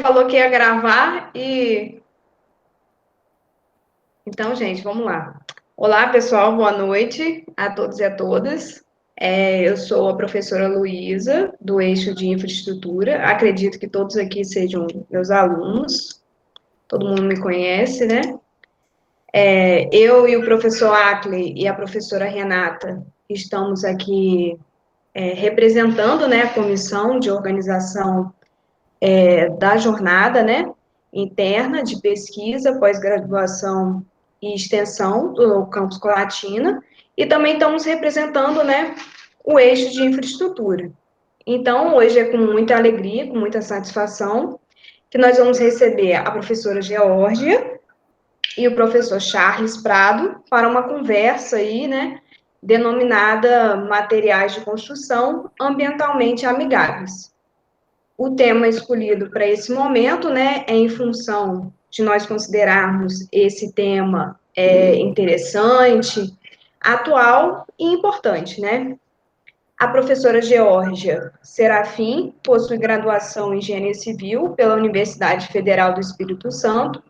falou que ia gravar e... Então, gente, vamos lá. Olá, pessoal, boa noite a todos e a todas. Eu sou a professora Luísa, do eixo de infraestrutura. Acredito que todos aqui sejam meus alunos. Todo mundo me conhece, né? Eu e o professor Ackley e a professora Renata estamos aqui representando, né, a comissão de organização da jornada, né, interna de pesquisa, pós-graduação e extensão do Campus Colatina, e também estamos representando, né, o eixo de infraestrutura. Então, hoje é com muita alegria, com muita satisfação, que nós vamos receber a professora Geórgia e o professor Charles Prado para uma conversa aí, né, denominada Materiais de Construção Ambientalmente Amigáveis. O tema escolhido para esse momento, né, é em função de nós considerarmos esse tema interessante, atual e importante, né? A professora Geórgia Serafim possui graduação em Engenharia Civil pela Universidade Federal do Espírito Santo,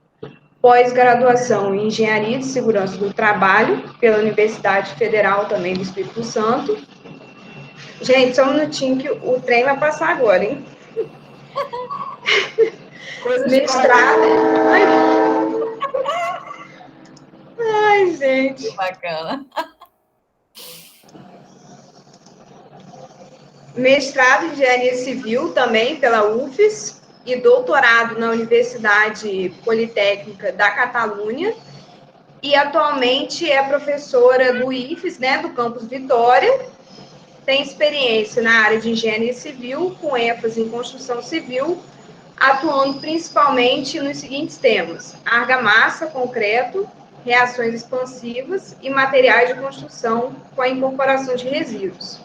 pós-graduação em Engenharia de Segurança do Trabalho pela Universidade Federal também do Espírito Santo. Gente, só um minutinho que o trem vai passar agora, hein? Mestrado. Ai, gente. Que bacana. Mestrado em Engenharia Civil também pela UFES e doutorado na Universidade Politécnica da Catalunha. E atualmente é professora do IFES, né, do Campus Vitória. Tem experiência na área de Engenharia Civil, com ênfase em construção civil, atuando principalmente nos seguintes temas: argamassa, concreto, reações expansivas e materiais de construção com a incorporação de resíduos.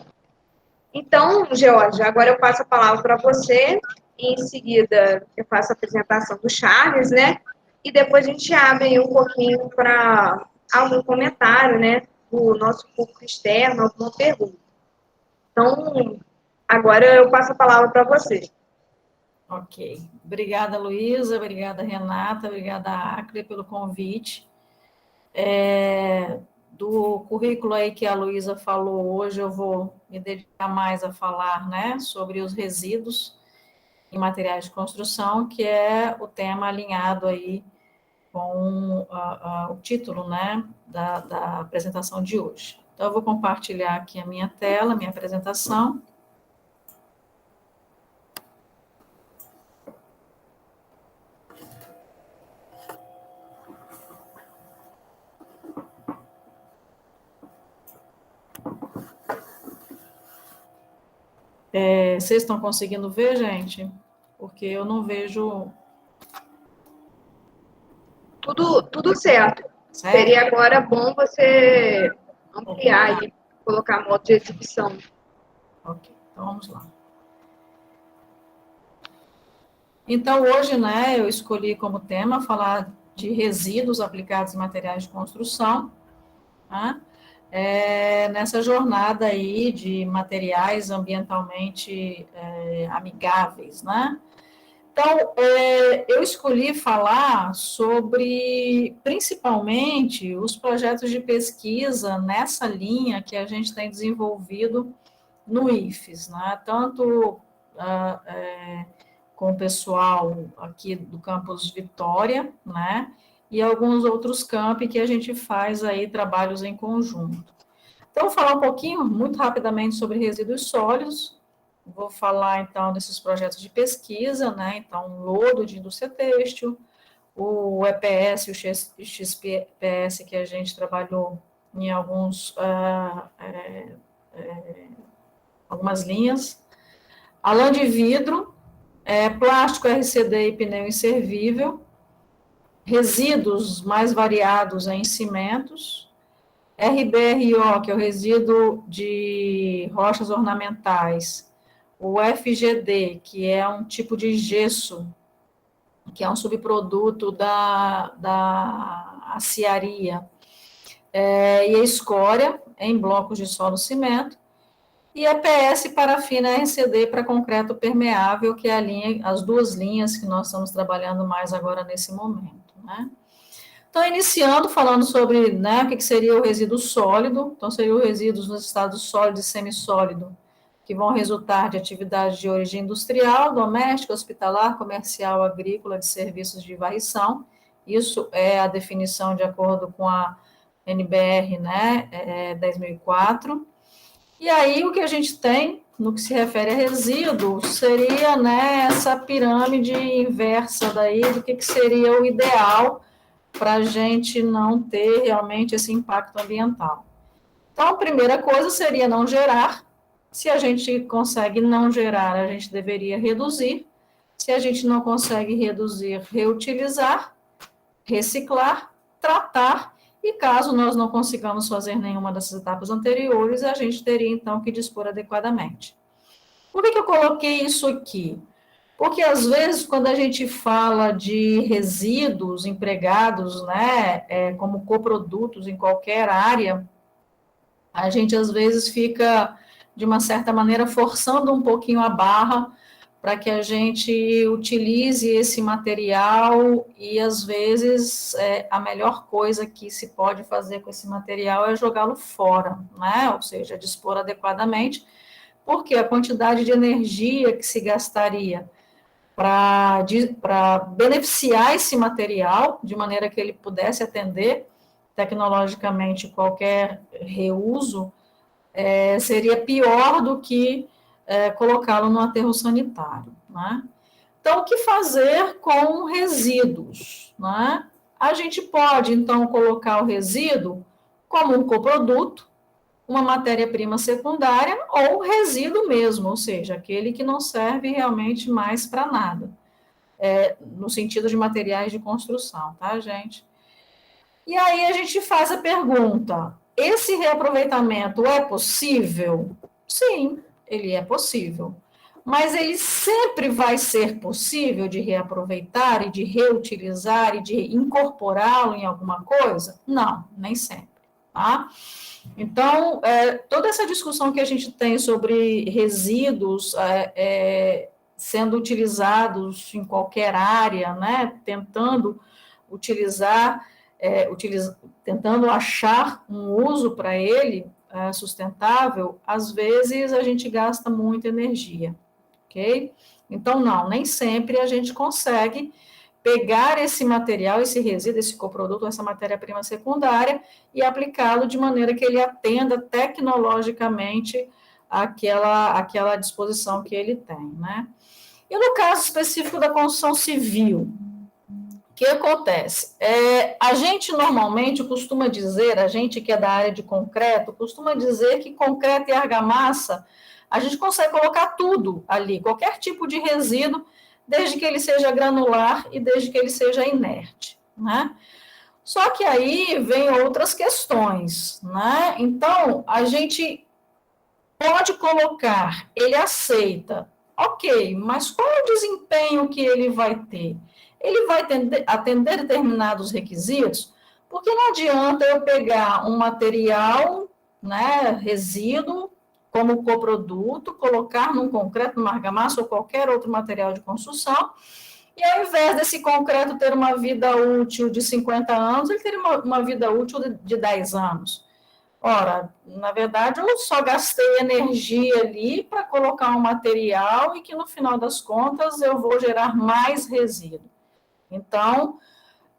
Então, Georgia, agora eu passo a palavra para você, e em seguida eu faço a apresentação do Charles, né? E depois a gente abre um pouquinho para algum comentário, né? Do nosso público externo, alguma pergunta. Então, agora eu passo a palavra para você. Ok. Obrigada, Luísa, obrigada, Renata, obrigada, Acre, pelo convite. Do currículo aí que a Luísa falou hoje, eu vou me dedicar mais a falar, né, sobre os resíduos em materiais de construção, que é o tema alinhado aí com o título, né, da apresentação de hoje. Então, eu vou compartilhar aqui a minha tela, minha apresentação. Vocês estão conseguindo ver, gente? Porque eu não vejo... Tudo certo. Seria agora bom você ampliar e colocar modo de exibição. Ok, então vamos lá. Então, hoje, né, eu escolhi como tema falar de resíduos aplicados em materiais de construção, tá? Nessa jornada aí de materiais ambientalmente amigáveis, né? Então, eu escolhi falar sobre, principalmente, os projetos de pesquisa nessa linha que a gente tem desenvolvido no IFES, né? Tanto com o pessoal aqui do campus Vitória, né? E alguns outros campi que a gente faz aí trabalhos em conjunto. Então, vou falar um pouquinho, muito rapidamente, sobre resíduos sólidos. Vou falar, então, desses projetos de pesquisa, né? Então, lodo de indústria têxtil, o EPS e o XPS, que a gente trabalhou em algumas linhas. A lã de vidro, plástico RCD e pneu inservível, resíduos mais variados em cimentos, RBRO, que é o resíduo de rochas ornamentais, o FGD, que é um tipo de gesso, que é um subproduto da aciaria, e a escória em blocos de solo cimento, e EPS, parafina RCD para concreto permeável, que é as duas linhas que nós estamos trabalhando mais agora nesse momento, né? Então, iniciando falando sobre, né, o que seria o resíduo sólido. Então, seriam os resíduos nos estados sólido e semissólido, que vão resultar de atividades de origem industrial, doméstica, hospitalar, comercial, agrícola, de serviços de varrição. Isso é a definição de acordo com a NBR, né, 10.004. E aí, o que a gente tem, no que se refere a resíduos, seria, né, essa pirâmide inversa daí, do que seria o ideal para a gente não ter realmente esse impacto ambiental. Então, a primeira coisa seria não gerar. Se a gente consegue não gerar, a gente deveria reduzir. Se a gente não consegue reduzir, reutilizar, reciclar, tratar. E caso nós não consigamos fazer nenhuma dessas etapas anteriores, a gente teria então que dispor adequadamente. Por que eu coloquei isso aqui? Porque, às vezes, quando a gente fala de resíduos empregados, né, como coprodutos em qualquer área, a gente, às vezes, fica, de uma certa maneira, forçando um pouquinho a barra para que a gente utilize esse material e, às vezes, a melhor coisa que se pode fazer com esse material é jogá-lo fora, né, ou seja, dispor adequadamente, porque a quantidade de energia que se gastaria para beneficiar esse material, de maneira que ele pudesse atender tecnologicamente qualquer reuso, seria pior do que colocá-lo no aterro sanitário, né? Então, o que fazer com resíduos, né? A gente pode, então, colocar o resíduo como um coproduto, uma matéria-prima secundária ou resíduo mesmo, ou seja, aquele que não serve realmente mais para nada, no sentido de materiais de construção, tá, gente? E aí a gente faz a pergunta: esse reaproveitamento é possível? Sim, ele é possível. Mas ele sempre vai ser possível de reaproveitar e de reutilizar e de incorporá-lo em alguma coisa? Não, nem sempre, tá? Então, toda essa discussão que a gente tem sobre resíduos sendo utilizados em qualquer área, né, tentando utilizar, tentando achar um uso para ele sustentável, às vezes a gente gasta muita energia, ok? Então, não, nem sempre a gente consegue pegar esse material, esse resíduo, esse coproduto, essa matéria-prima secundária e aplicá-lo de maneira que ele atenda tecnologicamente aquela disposição que ele tem, né? E no caso específico da construção civil, o que acontece? A gente normalmente costuma dizer, a gente que é da área de concreto, costuma dizer que concreto e argamassa, a gente consegue colocar tudo ali, qualquer tipo de resíduo, desde que ele seja granular e desde que ele seja inerte, né? Só que aí vem outras questões, né? Então, a gente pode colocar, ele aceita, ok, mas qual é o desempenho que ele vai ter? Ele vai atender determinados requisitos, porque não adianta eu pegar um material, né, resíduo, como coproduto, colocar num concreto, numa argamassa ou qualquer outro material de construção, e ao invés desse concreto ter uma vida útil de 50 anos, ele teria uma vida útil de 10 anos. Ora, na verdade, eu só gastei energia ali para colocar um material e que, no final das contas, eu vou gerar mais resíduo. Então,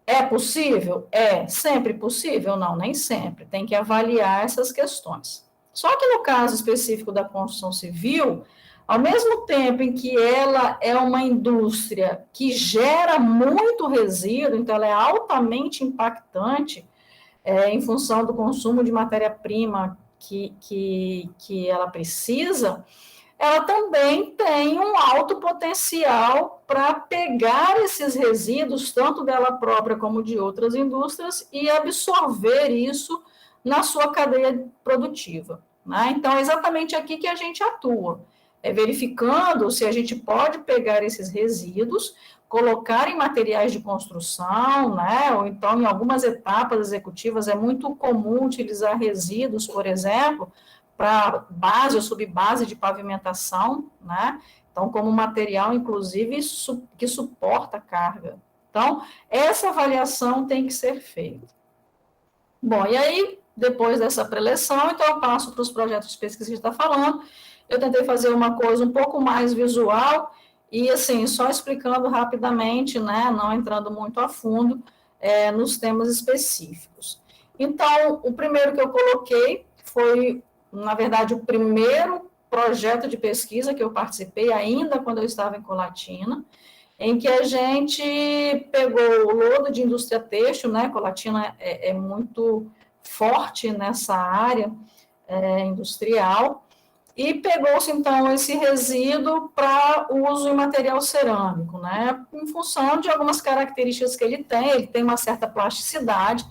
é possível? É. Sempre possível? Não, nem sempre. Tem que avaliar essas questões. Só que no caso específico da construção civil, ao mesmo tempo em que ela é uma indústria que gera muito resíduo, então ela é altamente impactante em função do consumo de matéria-prima que ela precisa, ela também tem um alto potencial para pegar esses resíduos, tanto dela própria como de outras indústrias, e absorver isso na sua cadeia produtiva, né? Então, é exatamente aqui que a gente atua, verificando se a gente pode pegar esses resíduos, colocar em materiais de construção, né? Ou então, em algumas etapas executivas, é muito comum utilizar resíduos, por exemplo, para base ou subbase de pavimentação, né? Então, como material, inclusive, que suporta a carga. Então, essa avaliação tem que ser feita. Bom, e aí, depois dessa preleção, então eu passo para os projetos de pesquisa que a gente está falando. Eu tentei fazer uma coisa um pouco mais visual e, assim, só explicando rapidamente, né, não entrando muito a fundo nos temas específicos. Então, o primeiro que eu coloquei foi, na verdade, o primeiro projeto de pesquisa que eu participei, ainda quando eu estava em Colatina, em que a gente pegou o lodo de indústria têxtil, né? Colatina é muito forte nessa área industrial, e pegou-se, então, esse resíduo para uso em material cerâmico, né? Em função de algumas características que ele tem uma certa plasticidade,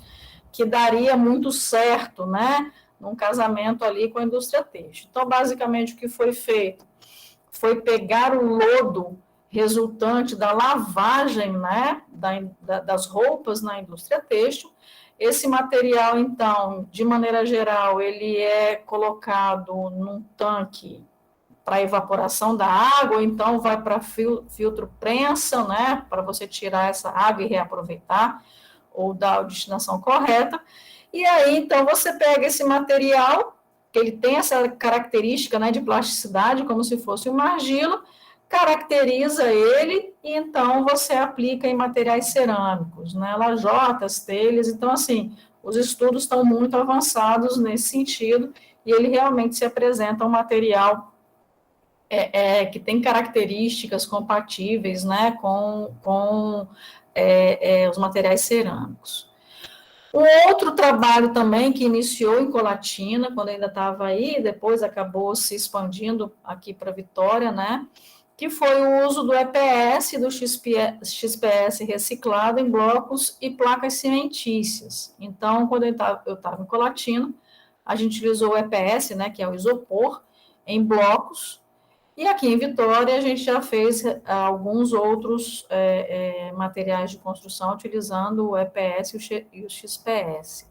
que daria muito certo, né? Num casamento ali com a indústria têxtil. Então, basicamente, o que foi feito foi pegar o lodo resultante da lavagem, né, das roupas na indústria têxtil. Esse material, então, de maneira geral, ele é colocado num tanque para evaporação da água, ou então vai para filtro prensa, né, para você tirar essa água e reaproveitar, ou dar a destinação correta. E aí, então, você pega esse material, que ele tem essa característica, né, de plasticidade, como se fosse uma argila, caracteriza ele e então você aplica em materiais cerâmicos, né, lajotas, telhas. Então, assim, os estudos estão muito avançados nesse sentido e ele realmente se apresenta um material que tem características compatíveis, né, com os materiais cerâmicos. Um outro trabalho também que iniciou em Colatina, quando ainda estava aí, depois acabou se expandindo aqui para Vitória, né? Que foi o uso do EPS e do XPS reciclado em blocos e placas cimentícias. Então, quando eu estava em Colatina, a gente utilizou o EPS, né, que é o isopor, em blocos. E aqui em Vitória, a gente já fez alguns outros materiais de construção utilizando o EPS e o XPS.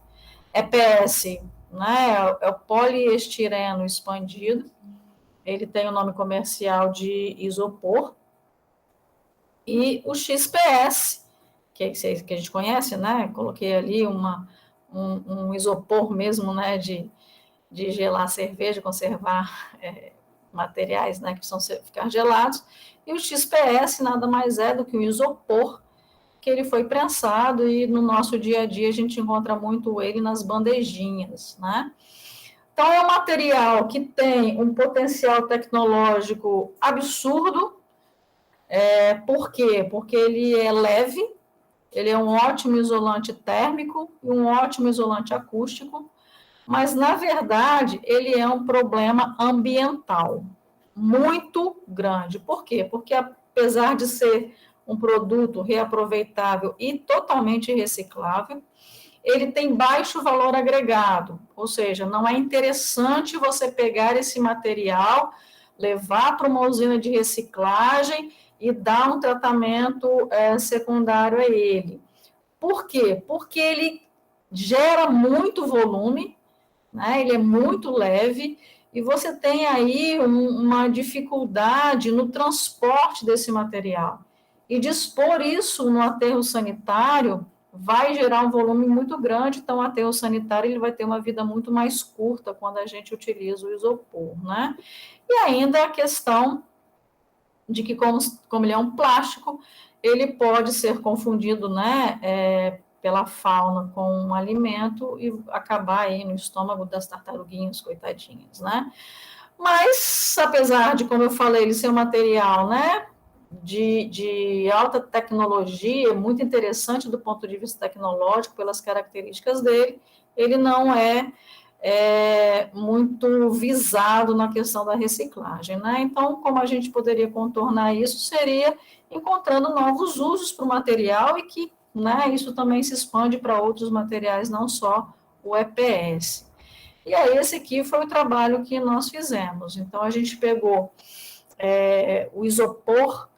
EPS, né, é o poliestireno expandido, ele tem o nome comercial de isopor, e o XPS, que a gente conhece, né, coloquei ali um isopor mesmo, né, de gelar cerveja, conservar materiais, né, que precisam ficar gelados, e o XPS nada mais é do que um isopor, que ele foi prensado, e no nosso dia a dia a gente encontra muito ele nas bandejinhas, né? Então, é um material que tem um potencial tecnológico absurdo. Por quê? Porque ele é leve, ele é um ótimo isolante térmico e um ótimo isolante acústico, mas, na verdade, ele é um problema ambiental muito grande. Por quê? Porque, apesar de ser um produto reaproveitável e totalmente reciclável, ele tem baixo valor agregado, ou seja, não é interessante você pegar esse material, levar para uma usina de reciclagem e dar um tratamento secundário a ele. Por quê? Porque ele gera muito volume, né? Ele é muito leve, e você tem aí uma dificuldade no transporte desse material. E dispor isso no aterro sanitário vai gerar um volume muito grande, então o aterro sanitário ele vai ter uma vida muito mais curta quando a gente utiliza o isopor, né? E ainda a questão de que, como ele é um plástico, ele pode ser confundido, né, pela fauna com um alimento e acabar aí no estômago das tartaruguinhas, coitadinhas, né? Mas, apesar de, como eu falei, ele ser um material, né, de alta tecnologia, muito interessante do ponto de vista tecnológico, pelas características dele, ele não é muito visado na questão da reciclagem, né? Então, como a gente poderia contornar isso, seria encontrando novos usos para o material e que, né, isso também se expande para outros materiais, não só o EPS. E aí, esse aqui foi o trabalho que nós fizemos. Então, a gente pegou o isopor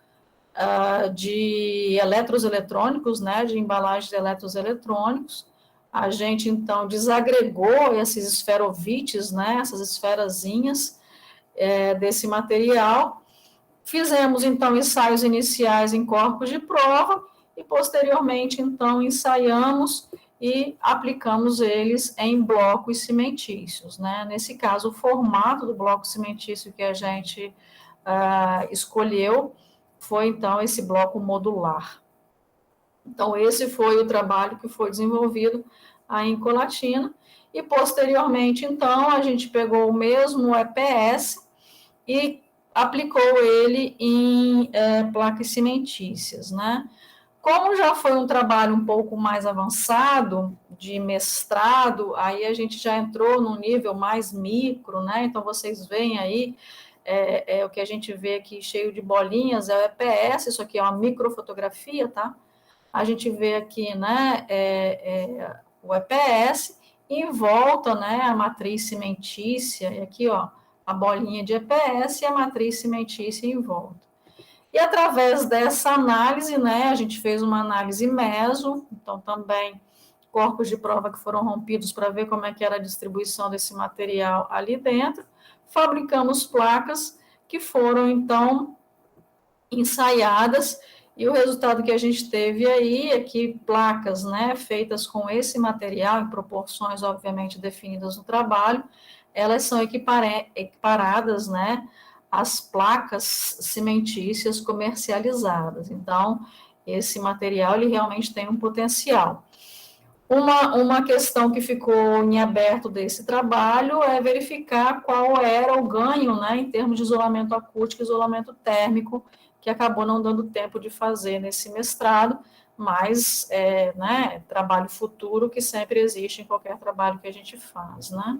de eletrônicos, né, de embalagens de eletrônicos, A gente, então, desagregou esses esferovites, né, essas esferazinhas desse material. Fizemos, então, ensaios iniciais em corpos de prova e, posteriormente, então, ensaiamos e aplicamos eles em blocos cimentícios, né? Nesse caso, o formato do bloco cimentício que a gente escolheu foi, então, esse bloco modular. Então, esse foi o trabalho que foi desenvolvido aí em Colatina, e, posteriormente, então, a gente pegou o mesmo EPS e aplicou ele em placas cimentícias, né? Como já foi um trabalho um pouco mais avançado, de mestrado, aí a gente já entrou num nível mais micro, né? Então, vocês veem aí, o que a gente vê aqui cheio de bolinhas, é o EPS, isso aqui é uma microfotografia, tá? A gente vê aqui, né, o EPS, e em volta, né, a matriz cimentícia, e aqui, ó, a bolinha de EPS e a matriz cimentícia em volta. E através dessa análise, né, a gente fez uma análise meso, então também corpos de prova que foram rompidos para ver como é que era a distribuição desse material ali dentro, fabricamos placas que foram, então, ensaiadas, e o resultado que a gente teve aí é que placas, né, feitas com esse material, em proporções, obviamente, definidas no trabalho, elas são equiparadas, né, às placas cimentícias comercializadas. Então, esse material, ele realmente tem um potencial. Uma questão que ficou em aberto desse trabalho é verificar qual era o ganho, né, em termos de isolamento acústico e isolamento térmico, que acabou não dando tempo de fazer nesse mestrado, mas né, trabalho futuro que sempre existe em qualquer trabalho que a gente faz, né.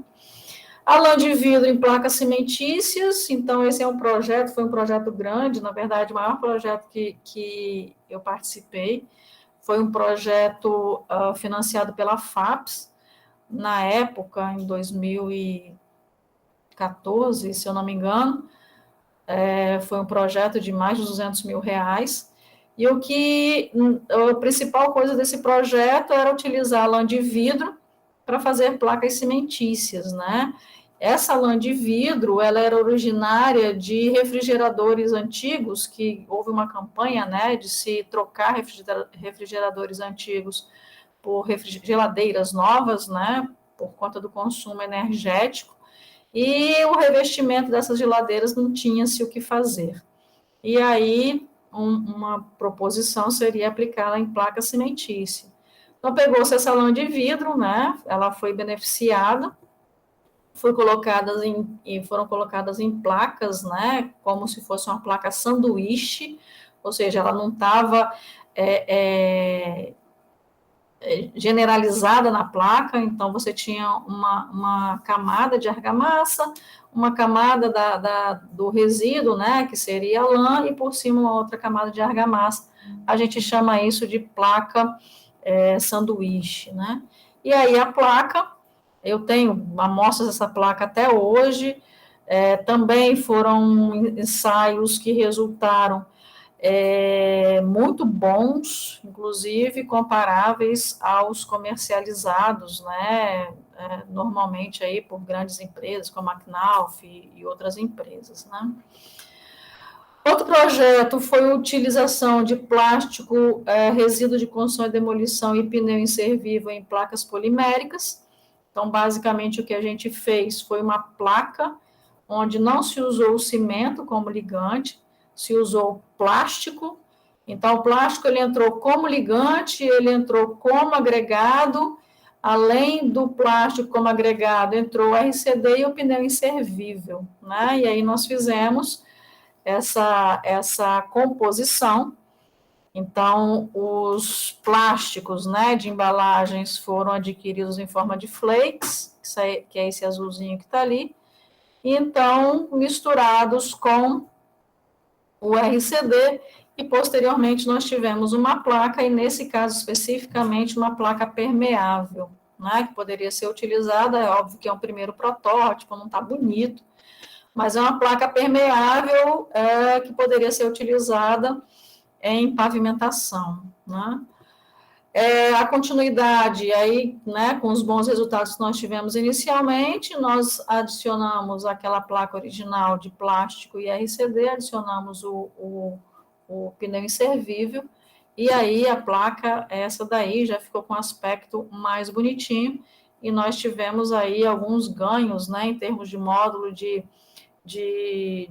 A lã de vidro em placas cimentícias, então esse foi um projeto grande, na verdade, o maior projeto que eu participei, foi um projeto financiado pela FAPES, na época, em 2014, se eu não me engano, foi um projeto de mais de R$200 mil, e a principal coisa desse projeto era utilizar a lã de vidro para fazer placas cimentícias, né? Essa lã de vidro, ela era originária de refrigeradores antigos, que houve uma campanha, né, de se trocar refrigeradores antigos por geladeiras novas, né, por conta do consumo energético, e o revestimento dessas geladeiras não tinha-se o que fazer. E aí, uma proposição seria aplicá-la em placa cimentícia. Então, pegou-se essa lã de vidro, né, ela foi beneficiada, foram colocadas em placas, né, como se fosse uma placa sanduíche, ou seja, ela não estava generalizada na placa, então você tinha uma camada de argamassa, uma camada do resíduo, né, que seria a lã, e por cima uma outra camada de argamassa. A gente chama isso de placa sanduíche, né? E aí a placa, eu tenho amostras dessa placa até hoje, também foram ensaios que resultaram muito bons, inclusive comparáveis aos comercializados, né, normalmente aí por grandes empresas, como a Knauf e outras empresas, né. Outro projeto foi a utilização de plástico, resíduo de construção e demolição e pneu inservível em placas poliméricas. Então, basicamente, o que a gente fez foi uma placa onde não se usou o cimento como ligante, se usou plástico. Então, o plástico ele entrou como ligante, ele entrou como agregado, além do plástico como agregado, entrou o RCD e o pneu inservível, né? E aí nós fizemos essa composição. Então, os plásticos, né, de embalagens foram adquiridos em forma de flakes, que é esse azulzinho que está ali, e então misturados com o RCD, e posteriormente nós tivemos uma placa, e nesse caso especificamente uma placa permeável, né, que poderia ser utilizada, é óbvio que é um primeiro protótipo, não está bonito, mas é uma placa permeável que poderia ser utilizada em pavimentação, né? A continuidade aí, né, com os bons resultados que nós tivemos inicialmente, nós adicionamos aquela placa original de plástico e RCD, adicionamos o pneu inservível, e aí a placa, essa daí, já ficou com aspecto mais bonitinho, e nós tivemos aí alguns ganhos, né, em termos de módulo de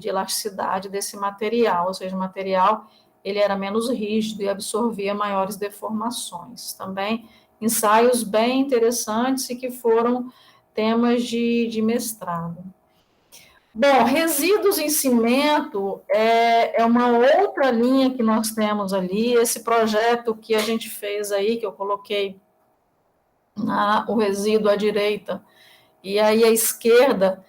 elasticidade desse material, ou seja, o material ele era menos rígido e absorvia maiores deformações. Também ensaios bem interessantes e que foram temas de mestrado. Bom, resíduos em cimento é uma outra linha que nós temos ali, esse projeto que a gente fez aí, que eu coloquei o resíduo à direita, e aí à esquerda,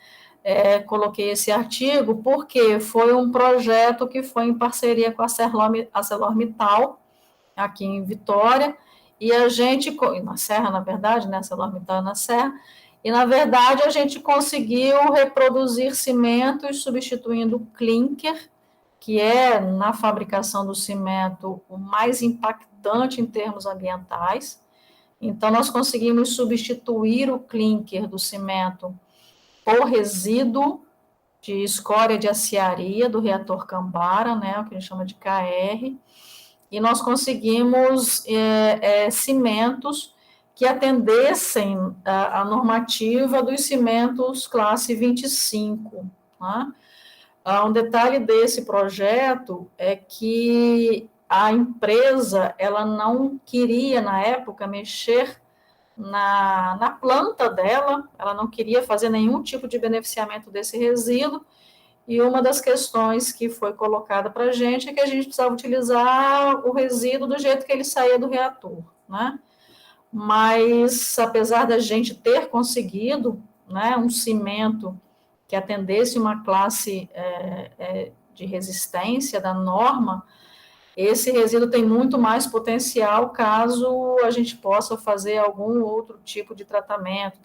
coloquei esse artigo, porque foi um projeto que foi em parceria com a ArcelorMittal, aqui em Vitória, e a gente, na Serra, na verdade, né, ArcelorMittal na Serra, e, na verdade, a gente conseguiu reproduzir cimentos substituindo o clinker, que é, na fabricação do cimento, o mais impactante em termos ambientais. Então, nós conseguimos substituir o clinker do cimento por resíduo de escória de aciaria do reator Cambara, né, o que a gente chama de KR, e nós conseguimos cimentos que atendessem a normativa dos cimentos classe 25. Né? Um detalhe desse projeto é que a empresa ela não queria, na época, mexer na planta dela, ela não queria fazer nenhum tipo de beneficiamento desse resíduo, e uma das questões que foi colocada para a gente é que a gente precisava utilizar o resíduo do jeito que ele saía do reator, né? Mas, apesar da gente ter conseguido, né, um cimento que atendesse uma classe de resistência da norma, esse resíduo tem muito mais potencial caso a gente possa fazer algum outro tipo de tratamento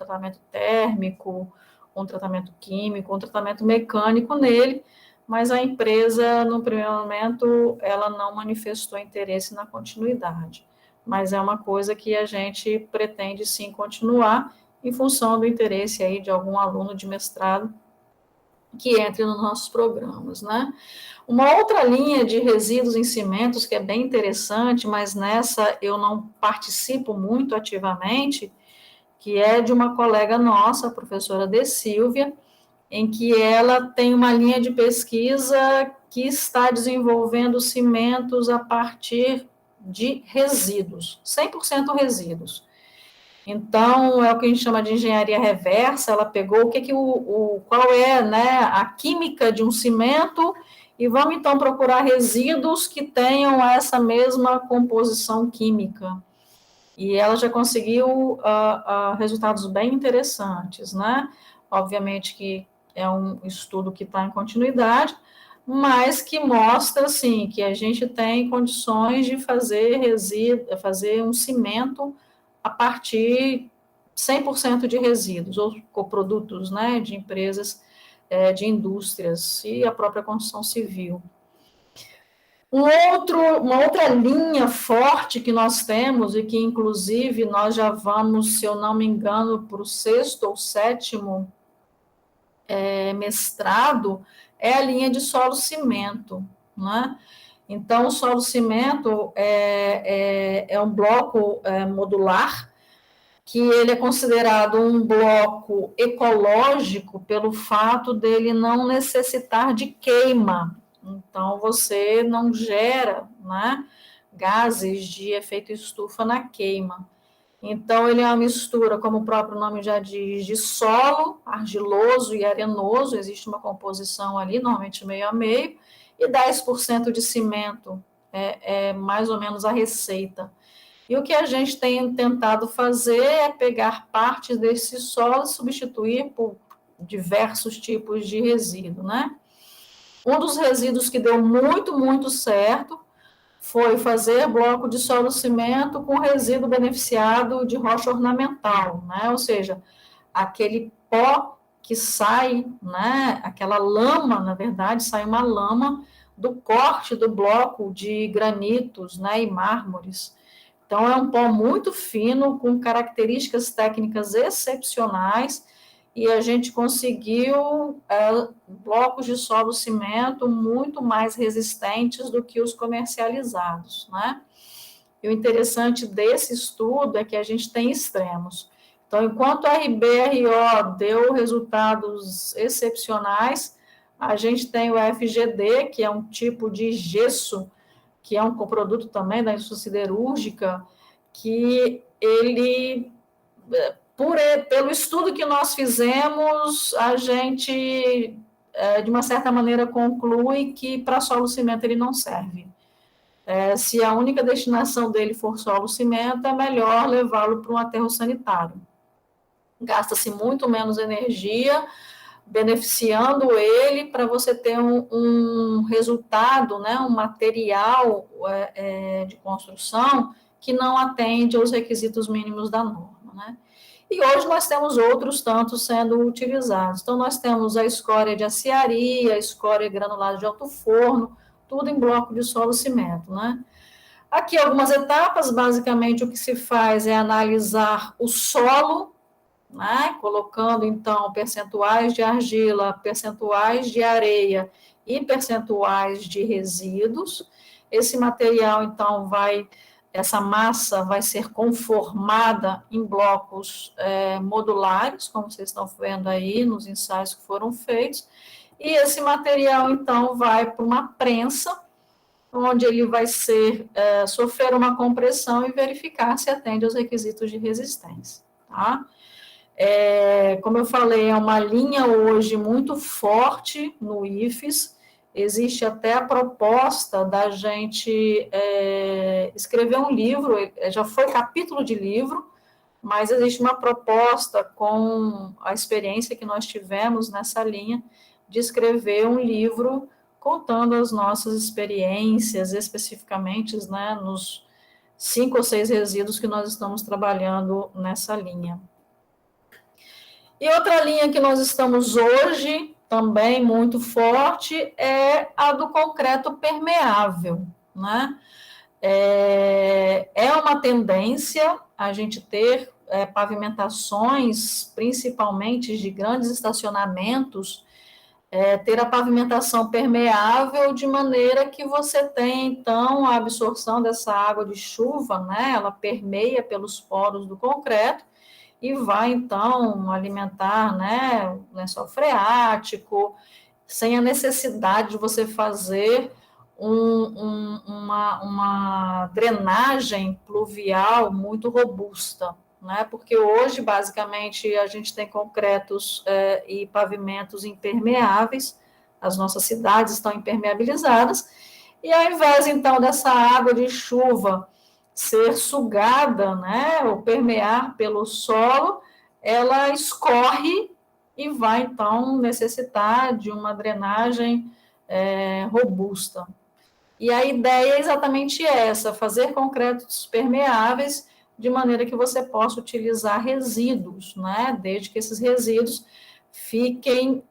térmico, um tratamento químico, um tratamento mecânico nele, mas a empresa, no primeiro momento, ela não manifestou interesse na continuidade. Mas é uma coisa que a gente pretende sim continuar em função do interesse aí de algum aluno de mestrado que entre nos nossos programas, né? Uma outra linha de resíduos em cimentos que é bem interessante, mas nessa eu não participo muito ativamente, que é de uma colega nossa, a professora De Silvia, em que ela tem uma linha de pesquisa que está desenvolvendo cimentos a partir de resíduos, 100% resíduos. Então, é o que a gente chama de engenharia reversa, ela pegou qual é, né, a química de um cimento e vamos, então, procurar resíduos que tenham essa mesma composição química. E ela já conseguiu resultados bem interessantes, né? Obviamente que é um estudo que está em continuidade, mas que mostra, assim, que a gente tem condições de fazer um cimento a partir 100% de resíduos, ou coprodutos, né, de empresas, de indústrias e a própria construção civil. Uma outra linha forte que nós temos, e que inclusive nós já vamos, se eu não me engano, para o 6º ou 7º mestrado, é a linha de solo-cimento, né? Então, o solo-cimento é um bloco modular, que ele é considerado um bloco ecológico pelo fato dele não necessitar de queima. Então, você não gera, né, gases de efeito estufa na queima. Então, ele é uma mistura, como o próprio nome já diz, de solo, argiloso e arenoso, existe uma composição ali, normalmente meio a meio, e 10% de cimento, é mais ou menos a receita. E o que a gente tem tentado fazer é pegar partes desse solo e substituir por diversos tipos de resíduo, né? Um dos resíduos que deu muito, muito certo foi fazer bloco de solo-cimento com resíduo beneficiado de rocha ornamental, né? Ou seja, aquele pó que sai, né? Aquela lama, na verdade, sai uma lama do corte do bloco de granitos, né? E mármores, Então, é um pó muito fino, com características técnicas excepcionais, e a gente conseguiu blocos de solo-cimento muito mais resistentes do que os comercializados, né? E o interessante desse estudo é que a gente tem extremos. Então, enquanto a RBRO deu resultados excepcionais, a gente tem o FGD, que é um tipo de gesso, que é um coproduto também da indústria siderúrgica, que ele, pelo estudo que nós fizemos, a gente, de uma certa maneira, conclui que para solo-cimento ele não serve. Se a única destinação dele for solo-cimento, é melhor levá-lo para um aterro sanitário. Gasta-se muito menos energia, beneficiando ele para você ter um resultado, né, um material de construção que não atende aos requisitos mínimos da norma, né? E hoje nós temos outros tantos sendo utilizados. Então, nós temos a escória de aciaria, a escória granulada de alto forno, tudo em bloco de solo-cimento, né? Aqui algumas etapas, basicamente o que se faz é analisar o solo, né, colocando então percentuais de argila, percentuais de areia e percentuais de resíduos. Esse material então essa massa vai ser conformada em blocos modulares, como vocês estão vendo aí nos ensaios que foram feitos, e esse material então vai para uma prensa, onde ele vai sofrer uma compressão e verificar se atende aos requisitos de resistência, tá? Como eu falei, é uma linha hoje muito forte no IFES, existe até a proposta da gente escrever um livro, já foi capítulo de livro, mas existe uma proposta com a experiência que nós tivemos nessa linha de escrever um livro contando as nossas experiências, especificamente, né, nos 5 ou 6 resíduos que nós estamos trabalhando nessa linha. E outra linha que nós estamos hoje, também muito forte, é a do concreto permeável, né? É uma tendência a gente ter pavimentações, principalmente de grandes estacionamentos, ter a pavimentação permeável de maneira que você tem, então, a absorção dessa água de chuva, né? Ela permeia pelos poros do concreto e vai, então, alimentar, né, o lençol freático, sem a necessidade de você fazer uma drenagem pluvial muito robusta, né? Porque hoje, basicamente, a gente tem concretos e pavimentos impermeáveis, as nossas cidades estão impermeabilizadas, e ao invés, então, dessa água de chuva ser sugada, né, ou permear pelo solo, ela escorre e vai, então, necessitar de uma drenagem robusta. E a ideia é exatamente essa, fazer concretos permeáveis de maneira que você possa utilizar resíduos, né? Desde que esses resíduos fiquem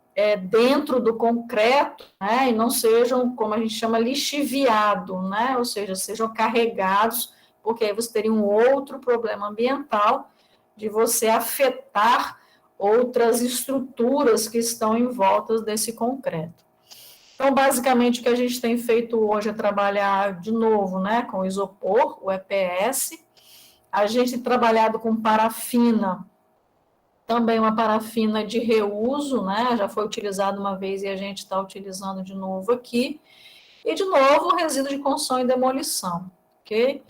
dentro do concreto, né? E não sejam, como a gente chama, lixiviado, né? Ou seja, sejam carregados, porque aí você teria um outro problema ambiental de você afetar outras estruturas que estão em volta desse concreto. Então, basicamente, o que a gente tem feito hoje é trabalhar de novo, né, com isopor, o EPS. A gente tem trabalhado com parafina, também uma parafina de reuso, né, já foi utilizado uma vez e a gente está utilizando de novo aqui. E, de novo, resíduo de construção e demolição, ok?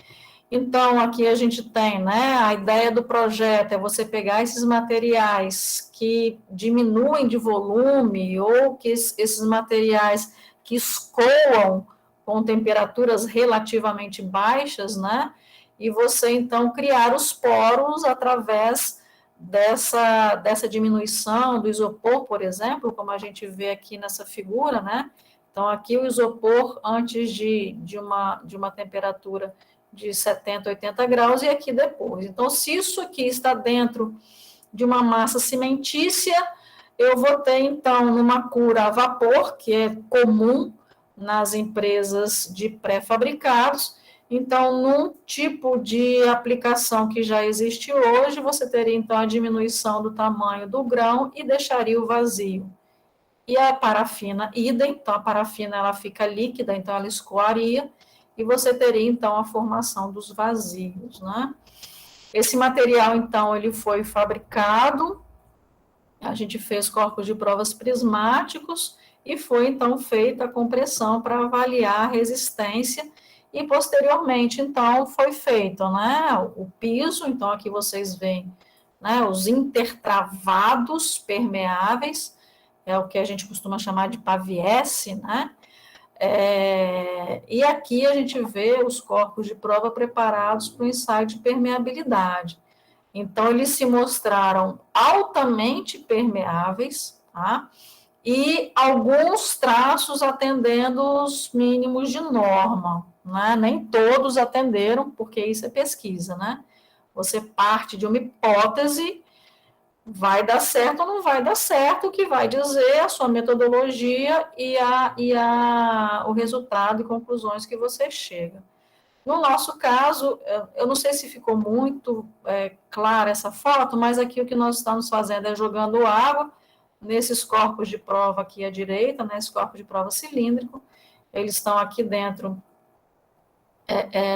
Então, aqui a gente tem, né, a ideia do projeto é você pegar esses materiais que diminuem de volume ou que esses materiais que escoam com temperaturas relativamente baixas, né, e você, então, criar os poros através dessa diminuição do isopor, por exemplo, como a gente vê aqui nessa figura, né, então, aqui o isopor antes de uma temperatura de 70, 80 graus, e aqui depois. Então, se isso aqui está dentro de uma massa cimentícia, eu vou ter, então, numa cura a vapor, que é comum nas empresas de pré-fabricados, Então, num tipo de aplicação que já existe hoje, você teria, então, a diminuição do tamanho do grão e deixaria o vazio. E a parafina, idem, então, a parafina, ela fica líquida, então, ela escoaria, e você teria, então, a formação dos vazios, né? Esse material, então, ele foi fabricado, a gente fez corpos de provas prismáticos, e foi, então, feita a compressão para avaliar a resistência, e posteriormente, então, foi feito, né, o piso, então, aqui vocês veem, né, os intertravados permeáveis, é o que a gente costuma chamar de paviesse, né, e aqui a gente vê os corpos de prova preparados para o ensaio de permeabilidade. Então, eles se mostraram altamente permeáveis, tá? E alguns traços atendendo os mínimos de norma, né? Nem todos atenderam, porque isso é pesquisa, né? Você parte de uma hipótese, vai dar certo ou não vai dar certo, o que vai dizer a sua metodologia o resultado e conclusões que você chega. No nosso caso, eu não sei se ficou muito clara essa foto, mas aqui o que nós estamos fazendo é jogando água nesses corpos de prova aqui à direita, né, esse corpo de prova cilíndrico, eles estão aqui dentro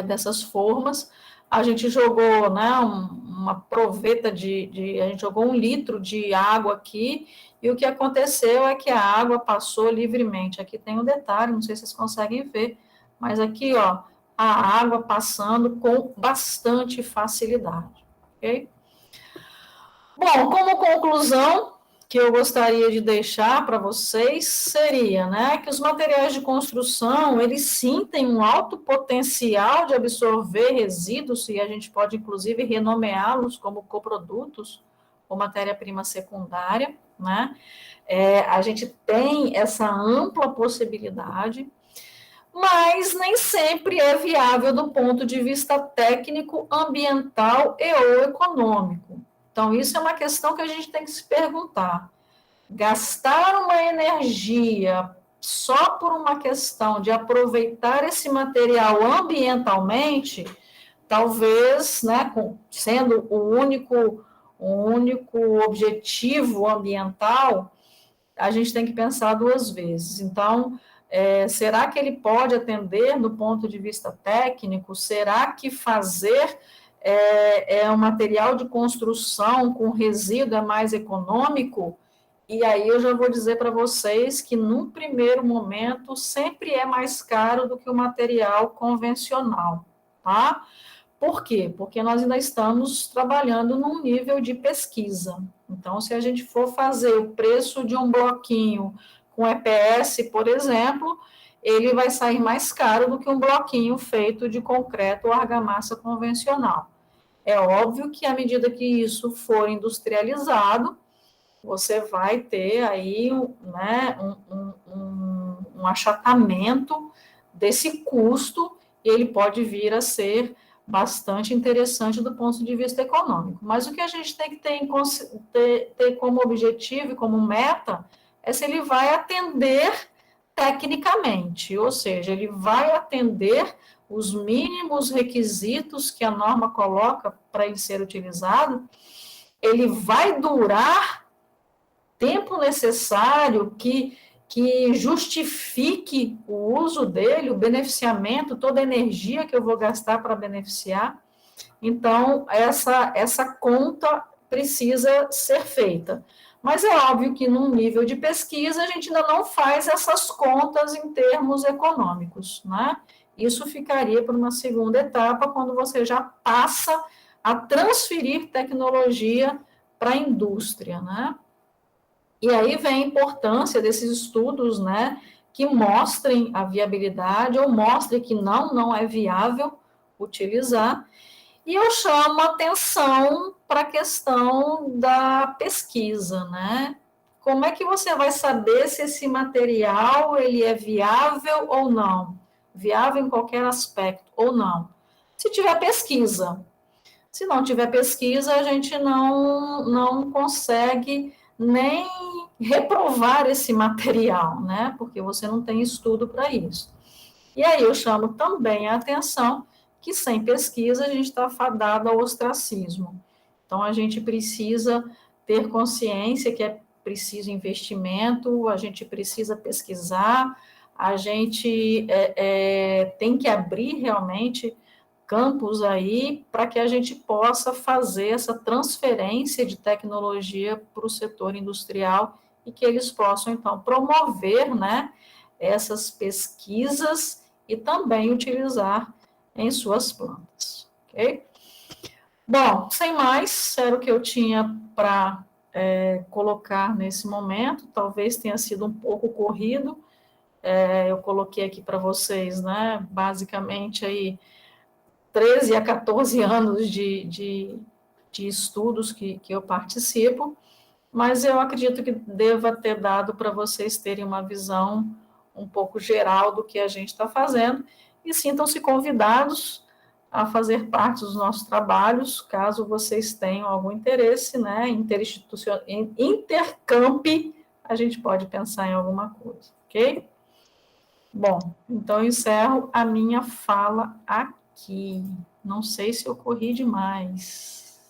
dessas formas. A gente jogou, né, uma proveta a gente jogou 1 litro de água aqui, e o que aconteceu é que a água passou livremente. Aqui tem um detalhe, não sei se vocês conseguem ver, mas aqui, ó, a água passando com bastante facilidade, ok? Bom, como conclusão que eu gostaria de deixar para vocês seria, né, que os materiais de construção, eles sim têm um alto potencial de absorver resíduos, e a gente pode, inclusive, renomeá-los como coprodutos ou matéria-prima secundária, né? A gente tem essa ampla possibilidade, mas nem sempre é viável do ponto de vista técnico, ambiental e ou econômico. Então, isso é uma questão que a gente tem que se perguntar. Gastar uma energia só por uma questão de aproveitar esse material ambientalmente, talvez, né, sendo o único objetivo ambiental, a gente tem que pensar 2 vezes. Então, será que ele pode atender do ponto de vista técnico? Será que fazer um material de construção com resíduo é mais econômico? E aí eu já vou dizer para vocês que, num primeiro momento, sempre é mais caro do que o material convencional, tá? Por quê? Porque nós ainda estamos trabalhando num nível de pesquisa. Então, se a gente for fazer o preço de um bloquinho com EPS, por exemplo, ele vai sair mais caro do que um bloquinho feito de concreto ou argamassa convencional. É óbvio que, à medida que isso for industrializado, você vai ter aí, né, um achatamento desse custo, e ele pode vir a ser bastante interessante do ponto de vista econômico. Mas o que a gente tem que ter como objetivo e como meta é se ele vai atender tecnicamente, ou seja, ele vai atender os mínimos requisitos que a norma coloca para ele ser utilizado, ele vai durar tempo necessário que justifique o uso dele, o beneficiamento, toda a energia que eu vou gastar para beneficiar. Então, essa conta precisa ser feita. Mas é óbvio que, num nível de pesquisa, a gente ainda não faz essas contas em termos econômicos, né? Isso ficaria para uma segunda etapa, quando você já passa a transferir tecnologia para a indústria, né? E aí vem a importância desses estudos, né, que mostrem a viabilidade ou mostrem que não é viável utilizar. E eu chamo a atenção para a questão da pesquisa, né? Como é que você vai saber se esse material ele é viável ou não? Viável em qualquer aspecto ou não? Se tiver pesquisa. Se não tiver pesquisa, a gente não consegue nem reprovar esse material, né? Porque você não tem estudo para isso. E aí eu chamo também a atenção que sem pesquisa a gente está fadado ao ostracismo. Então, a gente precisa ter consciência que é preciso investimento, a gente precisa pesquisar, a gente tem que abrir realmente campos aí para que a gente possa fazer essa transferência de tecnologia para o setor industrial e que eles possam, então, promover, né, essas pesquisas e também utilizar em suas plantas, ok? Bom, sem mais, era o que eu tinha para colocar nesse momento, talvez tenha sido um pouco corrido, eu coloquei aqui para vocês, né, basicamente aí 13 a 14 anos de estudos que eu participo, mas eu acredito que deva ter dado para vocês terem uma visão um pouco geral do que a gente está fazendo, e sintam-se convidados a fazer parte dos nossos trabalhos, caso vocês tenham algum interesse, né, intercamp, a gente pode pensar em alguma coisa, ok? Bom, então eu encerro a minha fala aqui. Não sei se eu corri demais.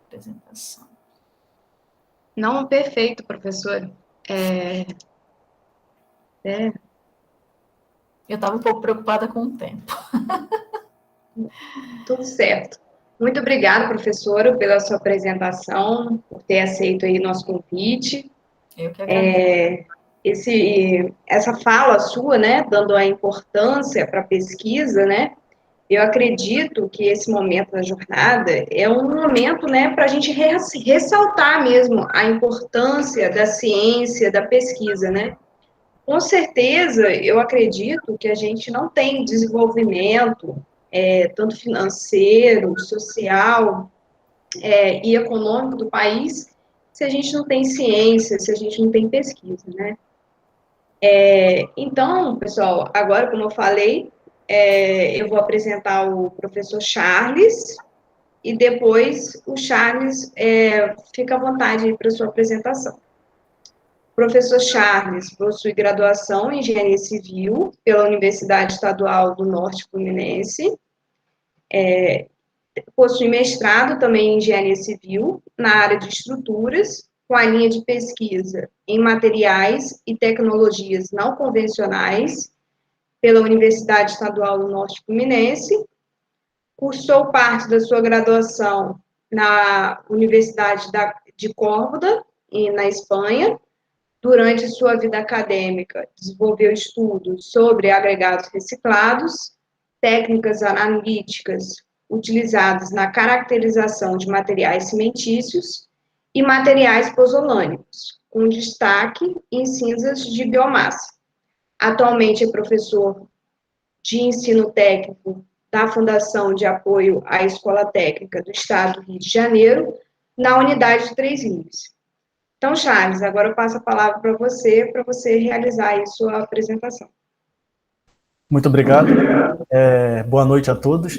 Apresentação. Não, perfeito, professor. Eu estava um pouco preocupada com o tempo. Tudo certo. Muito obrigada, professora, pela sua apresentação, por ter aceito aí nosso convite. Eu que agradeço. Essa fala sua, né, dando a importância para a pesquisa, né, eu acredito que esse momento da jornada é um momento, né, para a gente ressaltar mesmo a importância da ciência, da pesquisa, né. Com certeza, eu acredito que a gente não tem desenvolvimento, tanto financeiro, social, e econômico do país, se a gente não tem ciência, se a gente não tem pesquisa, né? Então, pessoal, agora, como eu falei, eu vou apresentar o professor Charles, e depois o Charles fica à vontade para a sua apresentação. O professor Charles possui graduação em Engenharia Civil pela Universidade Estadual do Norte Fluminense, possui mestrado também em Engenharia Civil na área de estruturas, com a linha de pesquisa em materiais e tecnologias não convencionais pela Universidade Estadual do Norte Fluminense, cursou parte da sua graduação na Universidade de Córdoba, na Espanha. Durante sua vida acadêmica, desenvolveu estudos sobre agregados reciclados, técnicas analíticas utilizadas na caracterização de materiais cimentícios e materiais pozolânicos, com destaque em cinzas de biomassa. Atualmente é professor de ensino técnico da Fundação de Apoio à Escola Técnica do Estado do Rio de Janeiro, na unidade de Três Rios. Então, Charles, agora eu passo a palavra para você realizar aí sua apresentação. Muito obrigado. Boa noite a todos.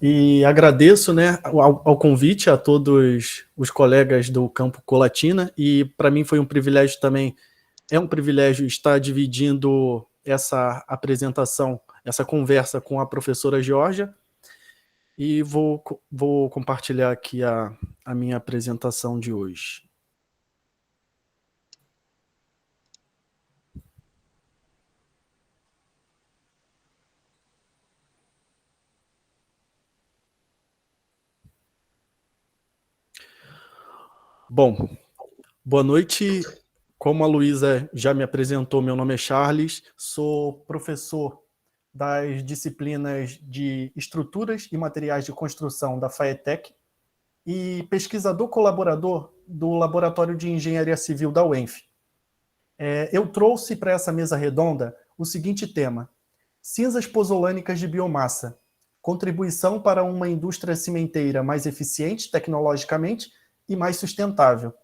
E agradeço, né, ao convite a todos os colegas do Campo Colatina, e para mim foi um privilégio também, é um privilégio estar dividindo essa apresentação, essa conversa com a professora Georgia, e vou compartilhar aqui a minha apresentação de hoje. Bom, boa noite. Como a Luísa já me apresentou, meu nome é Charles, sou professor das disciplinas de Estruturas e Materiais de Construção da FAETEC e pesquisador colaborador do Laboratório de Engenharia Civil da UENF. Eu trouxe para essa mesa redonda o seguinte tema: cinzas pozolânicas de biomassa, contribuição para uma indústria cimenteira mais eficiente tecnologicamente e mais sustentável.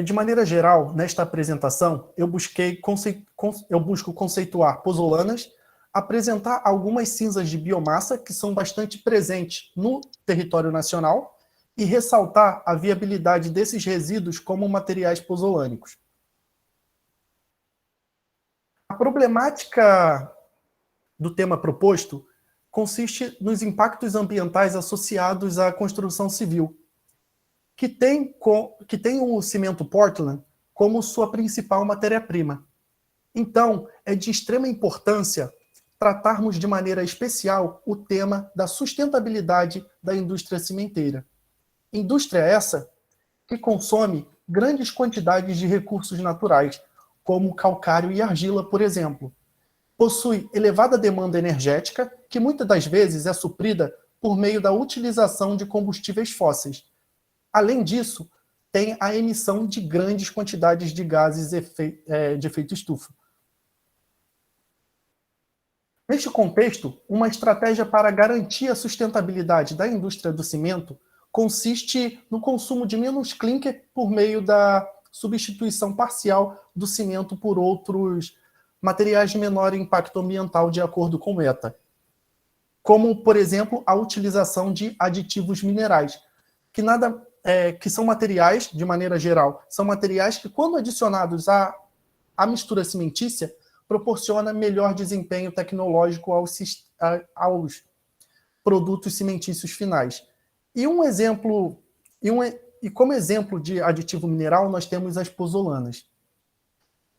De maneira geral, nesta apresentação, eu busco conceituar pozolanas, apresentar algumas cinzas de biomassa que são bastante presentes no território nacional e ressaltar a viabilidade desses resíduos como materiais pozolânicos. A problemática do tema proposto consiste nos impactos ambientais associados à construção civil, que tem o cimento Portland como sua principal matéria-prima. Então, é de extrema importância tratarmos de maneira especial o tema da sustentabilidade da indústria cimenteira. Indústria essa que consome grandes quantidades de recursos naturais, como calcário e argila, por exemplo. Possui elevada demanda energética, que muitas das vezes é suprida por meio da utilização de combustíveis fósseis. Além disso, tem a emissão de grandes quantidades de gases de efeito estufa. Neste contexto, uma estratégia para garantir a sustentabilidade da indústria do cimento consiste no consumo de menos clinker por meio da substituição parcial do cimento por outros materiais de menor impacto ambiental, de acordo com o ETA. Como, por exemplo, a utilização de aditivos minerais, que são materiais, de maneira geral, são materiais que, quando adicionados à mistura cimentícia, proporciona melhor desempenho tecnológico aos produtos cimentícios finais. Como exemplo de aditivo mineral, nós temos as pozolanas.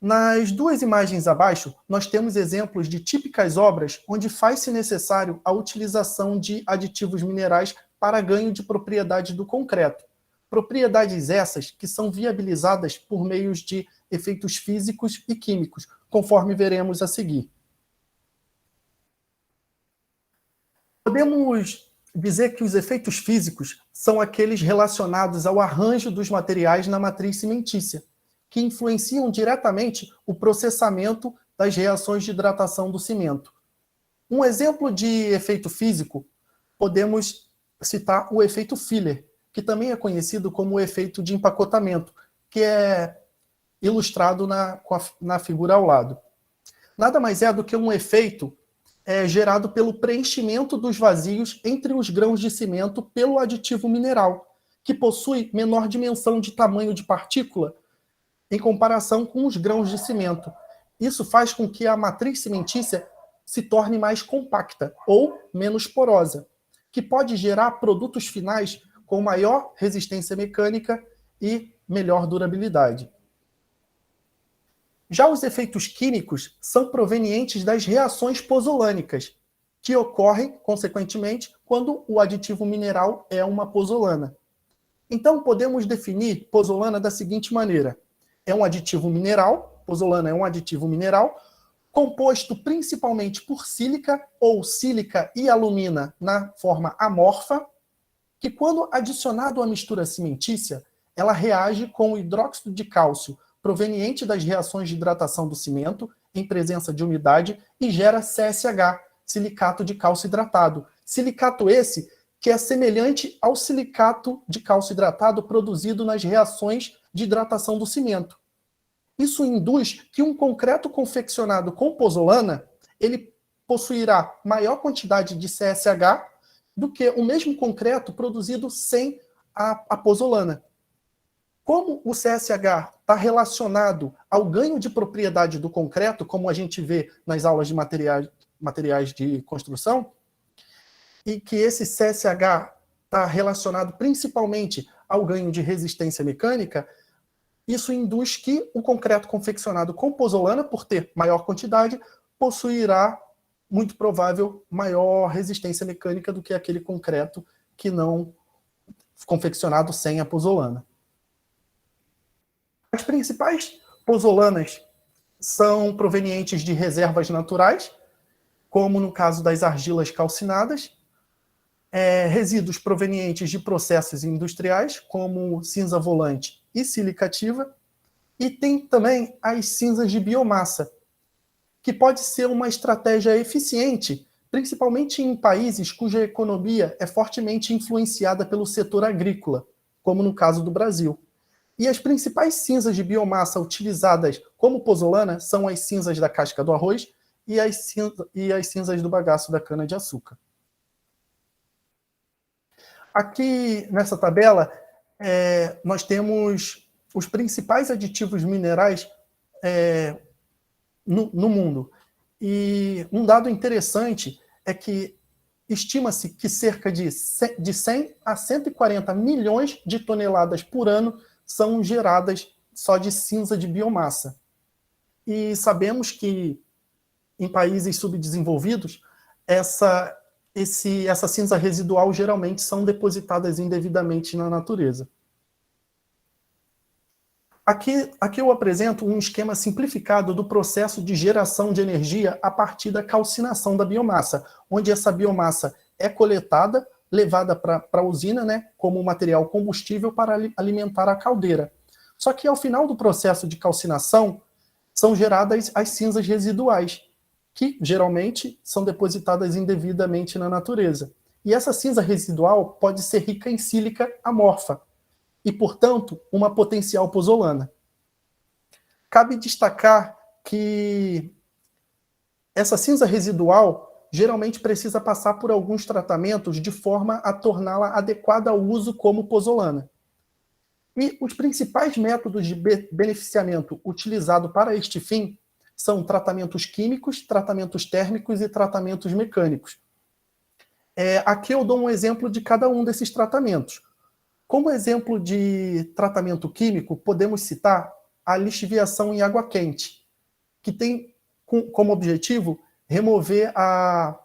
Nas duas imagens abaixo, nós temos exemplos de típicas obras onde faz-se necessário a utilização de aditivos minerais para ganho de propriedade do concreto. Propriedades essas que são viabilizadas por meios de efeitos físicos e químicos, conforme veremos a seguir. Podemos dizer que os efeitos físicos são aqueles relacionados ao arranjo dos materiais na matriz cimentícia, que influenciam diretamente o processamento das reações de hidratação do cimento. Um exemplo de efeito físico, podemos citar o efeito filler, que também é conhecido como o efeito de empacotamento, que é ilustrado na figura ao lado. Nada mais é do que um efeito gerado pelo preenchimento dos vazios entre os grãos de cimento pelo aditivo mineral, que possui menor dimensão de tamanho de partícula em comparação com os grãos de cimento. Isso faz com que a matriz cimentícia se torne mais compacta ou menos porosa, que pode gerar produtos finais com maior resistência mecânica e melhor durabilidade. Já os efeitos químicos são provenientes das reações pozolânicas, que ocorrem, consequentemente, quando o aditivo mineral é uma pozolana. Então, podemos definir pozolana da seguinte maneira. É um aditivo mineral, pozolana é um aditivo mineral, composto principalmente por sílica ou sílica e alumina na forma amorfa, que quando adicionado à mistura cimentícia, ela reage com o hidróxido de cálcio proveniente das reações de hidratação do cimento em presença de umidade e gera CSH, silicato de cálcio hidratado. Silicato esse que é semelhante ao silicato de cálcio hidratado produzido nas reações de hidratação do cimento. Isso induz que um concreto confeccionado com pozolana, ele possuirá maior quantidade de CSH do que o mesmo concreto produzido sem a pozolana. Como o CSH está relacionado ao ganho de propriedade do concreto, como a gente vê nas aulas de materiais de construção, e que esse CSH está relacionado principalmente ao ganho de resistência mecânica, isso induz que o concreto confeccionado com pozolana, por ter maior quantidade, possuirá, muito provável, maior resistência mecânica do que aquele concreto que não confeccionado sem a pozolana. As principais pozolanas são provenientes de reservas naturais, como no caso das argilas calcinadas, resíduos provenientes de processos industriais, como cinza volante e silicativa, e tem também as cinzas de biomassa, que pode ser uma estratégia eficiente, principalmente em países cuja economia é fortemente influenciada pelo setor agrícola, como no caso do Brasil. E as principais cinzas de biomassa utilizadas como pozolana são as cinzas da casca do arroz e as cinzas do bagaço da cana-de-açúcar. Aqui nessa tabela, nós temos os principais aditivos minerais no mundo. E um dado interessante é que estima-se que cerca de 100 a 140 milhões de toneladas por ano são geradas só de cinza de biomassa. E sabemos que em países subdesenvolvidos, essa cinza residual geralmente são depositadas indevidamente na natureza. Aqui eu apresento um esquema simplificado do processo de geração de energia a partir da calcinação da biomassa, onde essa biomassa é coletada, levada para a usina, né, como material combustível para alimentar a caldeira. Só que ao final do processo de calcinação, são geradas as cinzas residuais, que geralmente são depositadas indevidamente na natureza. E essa cinza residual pode ser rica em sílica amorfa, e, portanto, uma potencial pozolana. Cabe destacar que essa cinza residual geralmente precisa passar por alguns tratamentos de forma a torná-la adequada ao uso como pozolana. E os principais métodos de beneficiamento utilizado para este fim são tratamentos químicos, tratamentos térmicos e tratamentos mecânicos. Aqui eu dou um exemplo de cada um desses tratamentos. Como exemplo de tratamento químico, podemos citar a lixiviação em água quente, que tem como objetivo remover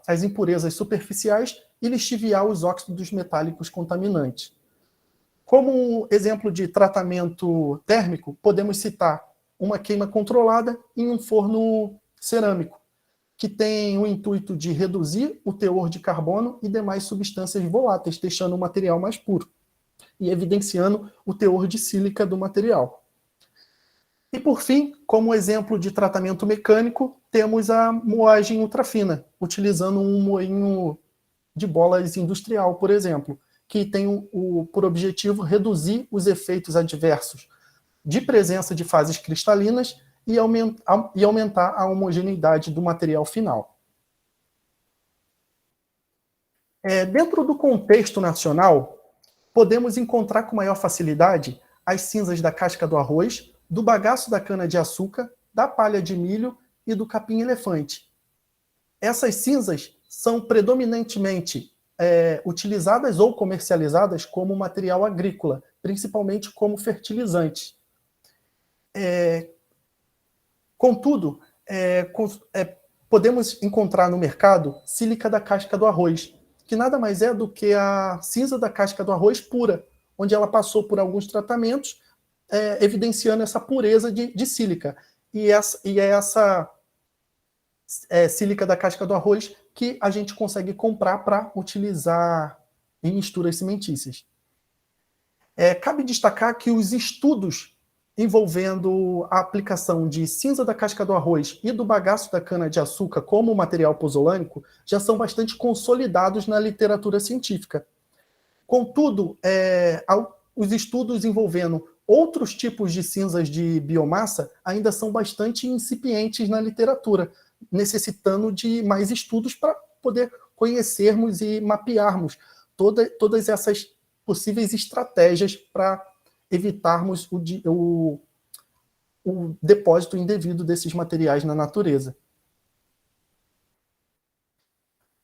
as impurezas superficiais e lixiviar os óxidos metálicos contaminantes. Como exemplo de tratamento térmico, podemos citar uma queima controlada em um forno cerâmico, que tem o intuito de reduzir o teor de carbono e demais substâncias voláteis, deixando o material mais puro e evidenciando o teor de sílica do material. E, por fim, como exemplo de tratamento mecânico, temos a moagem ultrafina, utilizando um moinho de bolas industrial, por exemplo, que tem por objetivo reduzir os efeitos adversos de presença de fases cristalinas e aumentar a homogeneidade do material final. Dentro do contexto nacional, podemos encontrar com maior facilidade as cinzas da casca do arroz, do bagaço da cana-de-açúcar, da palha de milho e do capim-elefante. Essas cinzas são predominantemente utilizadas ou comercializadas como material agrícola, principalmente como fertilizante. Contudo, podemos encontrar no mercado sílica da casca do arroz, que nada mais é do que a cinza da casca do arroz pura, onde ela passou por alguns tratamentos, evidenciando essa pureza de sílica. E é essa sílica da casca do arroz que a gente consegue comprar para utilizar em misturas cimentícias. Cabe destacar que os estudos envolvendo a aplicação de cinza da casca do arroz e do bagaço da cana-de-açúcar como material pozolânico já são bastante consolidados na literatura científica. Contudo, os estudos envolvendo outros tipos de cinzas de biomassa ainda são bastante incipientes na literatura, necessitando de mais estudos para poder conhecermos e mapearmos todas essas possíveis estratégias para evitarmos o depósito indevido desses materiais na natureza.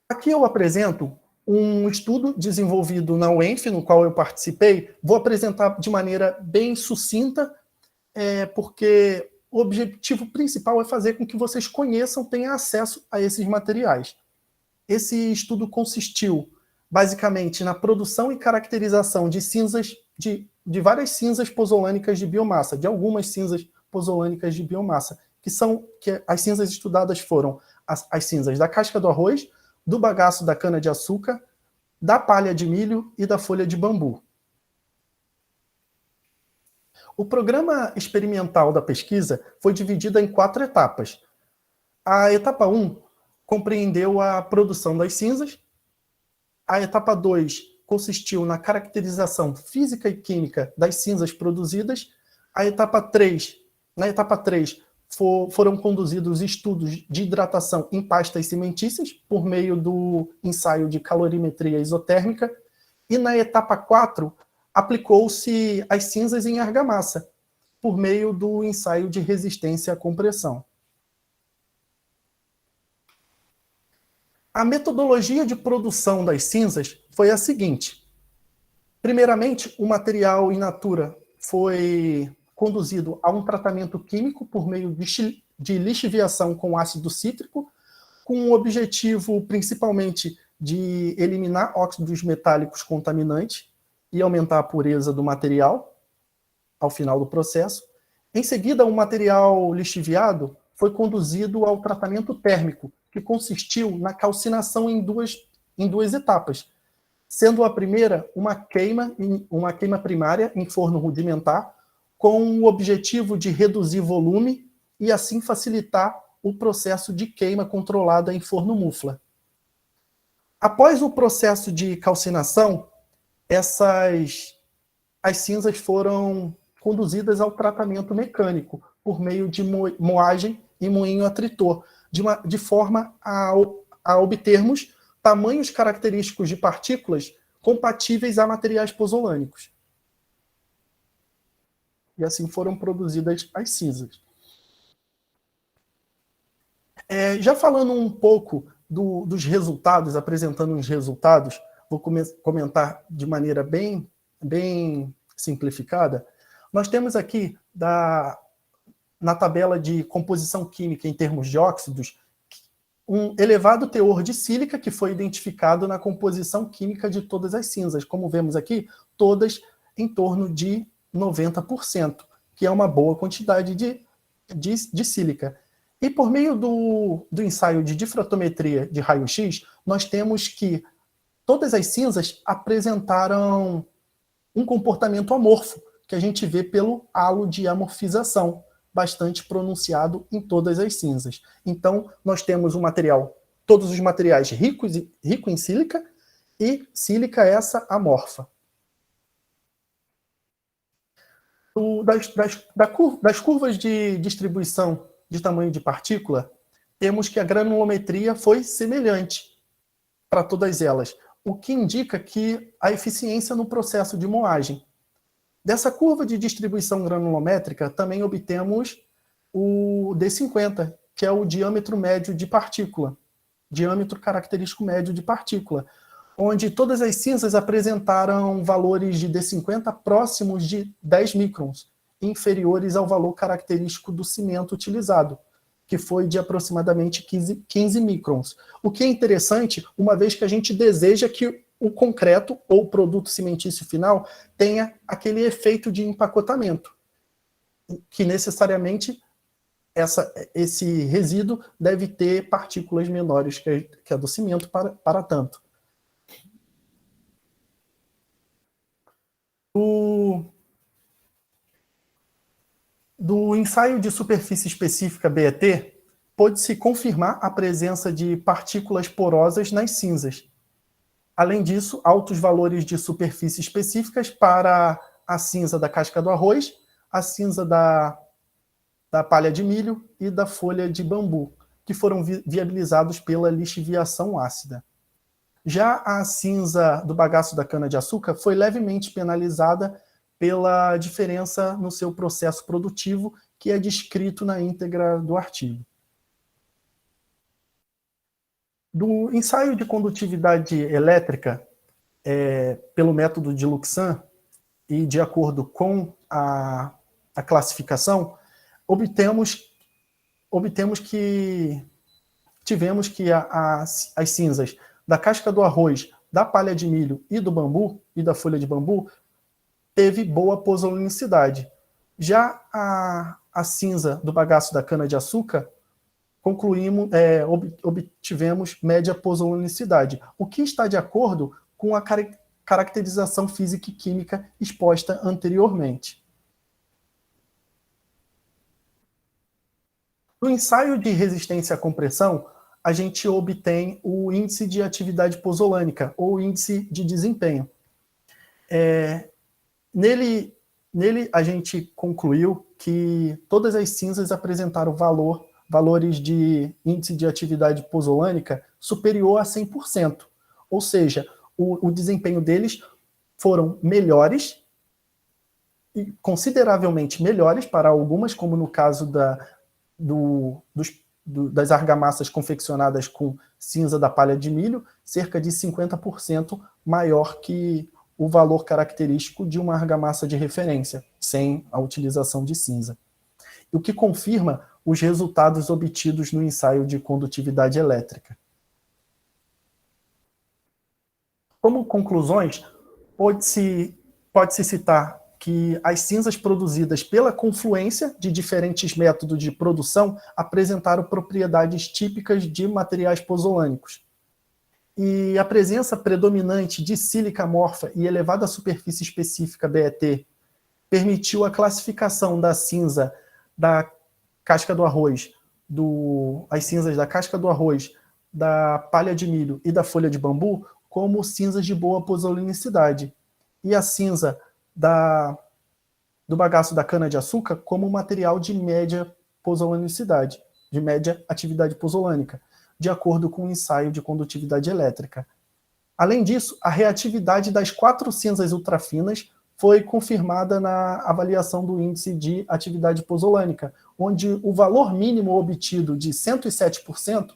Aqui eu apresento um estudo desenvolvido na UENF, no qual eu participei. Vou apresentar de maneira bem sucinta, porque o objetivo principal é fazer com que vocês conheçam, tenham acesso a esses materiais. Esse estudo consistiu, basicamente, na produção e caracterização de cinzas, de várias cinzas pozolânicas de biomassa, de algumas cinzas pozolânicas de biomassa, que as cinzas estudadas foram as cinzas da casca do arroz, do bagaço da cana-de-açúcar, da palha de milho e da folha de bambu. O programa experimental da pesquisa foi dividido em 4 etapas. A etapa 1 compreendeu a produção das cinzas. A etapa 2 consistiu na caracterização física e química das cinzas produzidas. Na etapa 3, foram conduzidos estudos de hidratação em pastas cimentícias por meio do ensaio de calorimetria isotérmica. E na etapa 4, aplicou-se as cinzas em argamassa, por meio do ensaio de resistência à compressão. A metodologia de produção das cinzas foi a seguinte. Primeiramente, o material in natura foi conduzido a um tratamento químico por meio de lixiviação com ácido cítrico, com o objetivo principalmente de eliminar óxidos metálicos contaminantes e aumentar a pureza do material ao final do processo. Em seguida, o material lixiviado foi conduzido ao tratamento térmico, que consistiu na calcinação em duas etapas, sendo a primeira uma queima primária em forno rudimentar, com o objetivo de reduzir volume e assim facilitar o processo de queima controlada em forno mufla. Após o processo de calcinação, as cinzas foram conduzidas ao tratamento mecânico, por meio de moagem e moinho a tritor, de forma a obtermos tamanhos característicos de partículas compatíveis a materiais pozolânicos. E assim foram produzidas as cinzas. Já falando um pouco dos resultados, apresentando os resultados, vou comentar de maneira bem simplificada. Nós temos aqui, na tabela de composição química em termos de óxidos, um elevado teor de sílica que foi identificado na composição química de todas as cinzas. Como vemos aqui, todas em torno de 90%, que é uma boa quantidade de sílica. E por meio do ensaio de difratometria de raio-x, nós temos que todas as cinzas apresentaram um comportamento amorfo, que a gente vê pelo halo de amorfização, bastante pronunciado em todas as cinzas. Então, nós temos todos os materiais ricos em sílica, e sílica essa amorfa. Das curvas de distribuição de tamanho de partícula, temos que a granulometria foi semelhante para todas elas, o que indica que a eficiência no processo de moagem. Dessa curva de distribuição granulométrica, também obtemos o D50, que é o diâmetro médio de partícula, diâmetro característico médio de partícula, onde todas as cinzas apresentaram valores de D50 próximos de 10 microns, inferiores ao valor característico do cimento utilizado, que foi de aproximadamente 15 microns. O que é interessante, uma vez que a gente deseja que o concreto ou o produto cimentício final tenha aquele efeito de empacotamento, que necessariamente esse resíduo deve ter partículas menores que a do cimento para tanto. Do ensaio de superfície específica BET, pôde-se confirmar a presença de partículas porosas nas cinzas. Além disso, altos valores de superfície específicas para a cinza da casca do arroz, a cinza da palha de milho e da folha de bambu, que foram viabilizados pela lixiviação ácida. Já a cinza do bagaço da cana-de-açúcar foi levemente penalizada pela diferença no seu processo produtivo, que é descrito na íntegra do artigo. Do ensaio de condutividade elétrica, pelo método de Luxan, e de acordo com a classificação, tivemos que as cinzas da casca do arroz, da palha de milho e do bambu, e da folha de bambu, teve boa pozzolanicidade. Já a cinza do bagaço da cana-de-açúcar, obtivemos média pozzolanicidade, o que está de acordo com a caracterização física e química exposta anteriormente. No ensaio de resistência à compressão, a gente obtém o índice de atividade pozzolânica, ou índice de desempenho. Nele a gente concluiu que todas as cinzas apresentaram valores de índice de atividade pozzolânica superior a 100%. Ou seja, o desempenho deles foram melhores, e consideravelmente melhores para algumas, como no caso dos das argamassas confeccionadas com cinza da palha de milho, cerca de 50% maior que o valor característico de uma argamassa de referência, sem a utilização de cinza. O que confirma os resultados obtidos no ensaio de condutividade elétrica. Como conclusões, pode-se citar que as cinzas produzidas pela confluência de diferentes métodos de produção apresentaram propriedades típicas de materiais pozolânicos. E a presença predominante de sílica amorfa e elevada superfície específica BET permitiu a classificação da cinza da casca do arroz, as cinzas da casca do arroz, da palha de milho e da folha de bambu como cinzas de boa pozolinicidade, e a cinza do bagaço da cana-de-açúcar como material de média pozolanicidade, de média atividade pozolânica, de acordo com o ensaio de condutividade elétrica. Além disso, a reatividade das 4 cinzas ultrafinas foi confirmada na avaliação do índice de atividade pozolânica, onde o valor mínimo obtido de 107%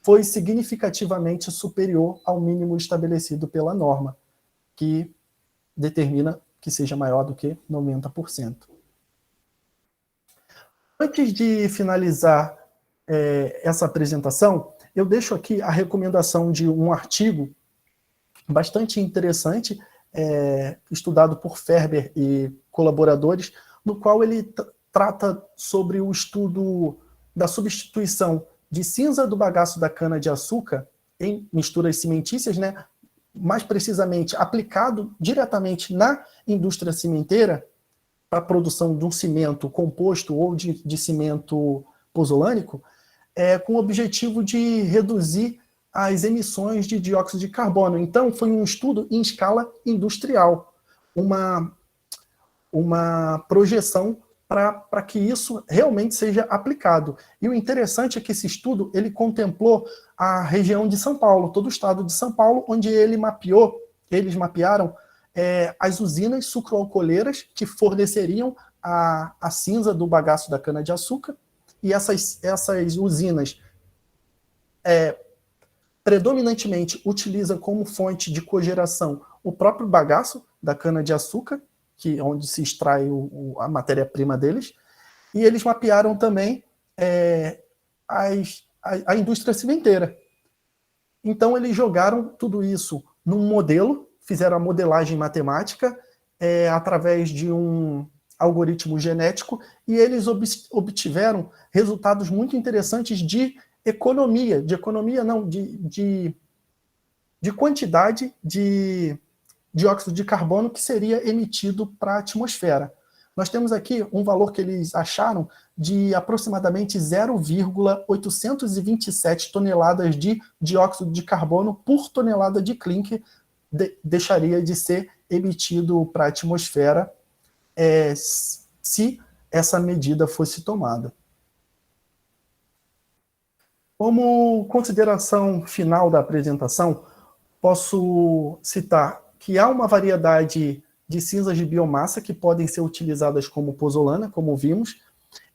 foi significativamente superior ao mínimo estabelecido pela norma, que determina que seja maior do que 90%. Antes de finalizar essa apresentação, eu deixo aqui a recomendação de um artigo bastante interessante, estudado por Ferber e colaboradores, no qual ele trata sobre o estudo da substituição de cinza do bagaço da cana-de-açúcar em misturas cimentícias, né, mais precisamente aplicado diretamente na indústria cimenteira para a produção de um cimento composto ou de cimento pozolânico, com o objetivo de reduzir as emissões de dióxido de carbono. Então, foi um estudo em escala industrial, uma projeção para que isso realmente seja aplicado. E o interessante é que esse estudo ele contemplou a região de São Paulo, todo o estado de São Paulo, onde eles mapearam as usinas sucroalcooleiras que forneceriam a cinza do bagaço da cana-de-açúcar, e essas usinas predominantemente utilizam como fonte de cogeração o próprio bagaço da cana-de-açúcar, onde se extrai a matéria-prima deles, e eles mapearam também a indústria cimenteira. Então, eles jogaram tudo isso num modelo, fizeram a modelagem matemática através de um algoritmo genético, e eles obtiveram resultados muito interessantes de quantidade de dióxido de carbono que seria emitido para a atmosfera. Nós temos aqui um valor que eles acharam de aproximadamente 0,827 toneladas de dióxido de carbono por tonelada de clinker deixaria de ser emitido para a atmosfera se essa medida fosse tomada. Como consideração final da apresentação, posso citar que há uma variedade de cinzas de biomassa que podem ser utilizadas como pozolana, como vimos,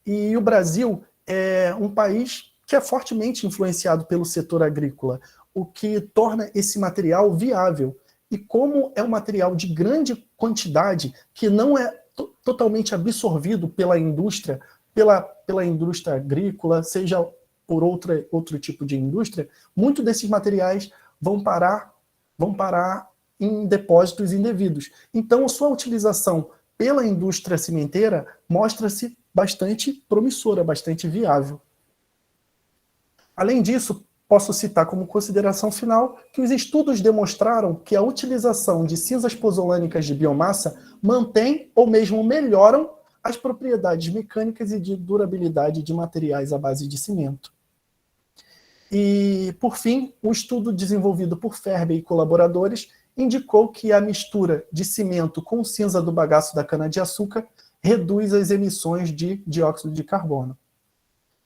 e o Brasil é um país que é fortemente influenciado pelo setor agrícola, o que torna esse material viável. E como é um material de grande quantidade, que não é totalmente absorvido pela indústria, pela indústria agrícola, seja por outro tipo de indústria, muitos desses materiais vão parar em depósitos indevidos. Então, a sua utilização pela indústria cimenteira mostra-se bastante promissora, bastante viável. Além disso, posso citar como consideração final que os estudos demonstraram que a utilização de cinzas pozolânicas de biomassa mantém ou mesmo melhoram as propriedades mecânicas e de durabilidade de materiais à base de cimento. E, por fim, um estudo desenvolvido por Ferber e colaboradores indicou que a mistura de cimento com cinza do bagaço da cana-de-açúcar reduz as emissões de dióxido de carbono.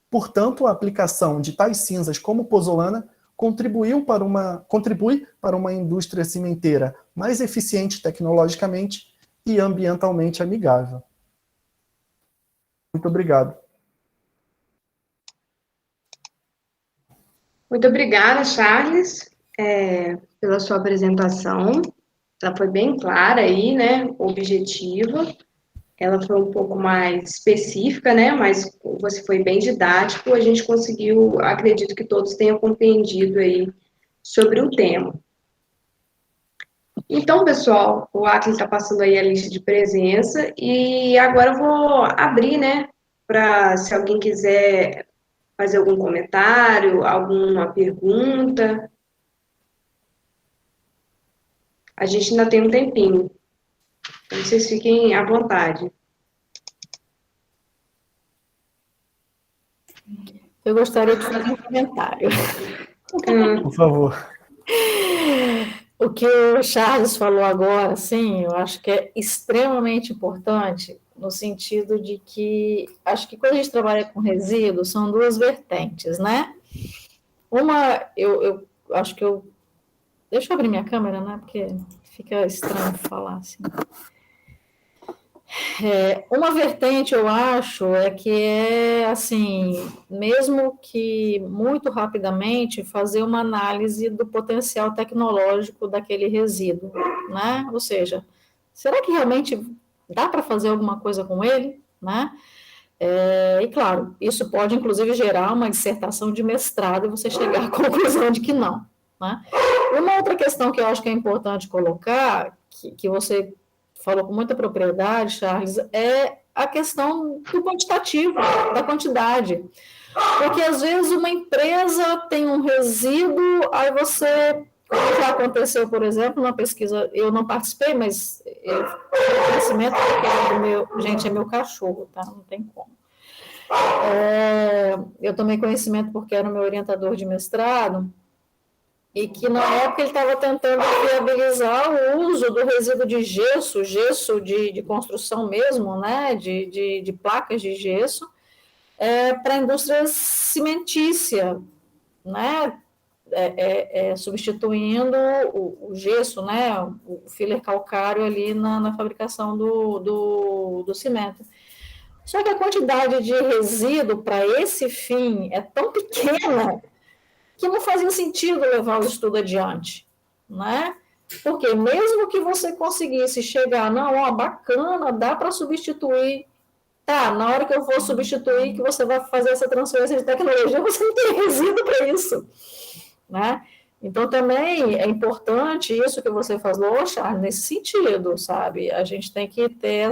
Portanto, a aplicação de tais cinzas como pozolana contribui para uma indústria cimenteira mais eficiente tecnologicamente e ambientalmente amigável. Muito obrigado. Muito obrigada, Charles, pela sua apresentação. Ela foi bem clara aí, né? Objetiva. Ela foi um pouco mais específica, né? Mas você foi bem didático. A gente conseguiu, acredito que todos tenham compreendido aí sobre o tema. Então, pessoal, o Atlas está passando aí a lista de presença e agora eu vou abrir, né? Para se alguém quiser fazer algum comentário, alguma pergunta. A gente ainda tem um tempinho. Então, vocês fiquem à vontade. Eu gostaria de fazer um comentário. Por favor. O que o Charles falou agora, sim, eu acho que é extremamente importante, no sentido de que, acho que quando a gente trabalha com resíduos, são duas vertentes, né? Uma, eu acho que eu... Deixa eu abrir minha câmera, né? Porque fica estranho falar assim. Uma vertente, eu acho, é que é, assim, mesmo que muito rapidamente, fazer uma análise do potencial tecnológico daquele resíduo, né? Ou seja, será que realmente dá para fazer alguma coisa com ele, né? E, claro, isso pode, inclusive, gerar uma dissertação de mestrado e você chegar à conclusão de que não, né? Uma outra questão que eu acho que é importante colocar, que você falou com muita propriedade, Charles, é a questão do quantitativo, da quantidade. Porque, às vezes, uma empresa tem um resíduo, aí você, como já aconteceu, por exemplo, na pesquisa, eu não participei, mas eu tenho conhecimento, porque é do meu, gente, é meu cachorro, tá? Não tem como. Eu tomei conhecimento porque era o meu orientador de mestrado, e que na época ele estava tentando viabilizar o uso do resíduo de gesso, de construção mesmo, né, de placas de gesso, para a indústria cimentícia, né, substituindo o gesso, né, o filler calcário ali na fabricação do cimento. Só que a quantidade de resíduo para esse fim é tão pequena que não fazia sentido levar o estudo adiante, né? Porque mesmo que você conseguisse chegar, não, ó, bacana, dá para substituir, tá, na hora que eu for substituir, que você vai fazer essa transferência de tecnologia, você não tem resíduo para isso, né? Então, também é importante isso que você falou, Charles, nesse sentido, sabe? A gente tem que ter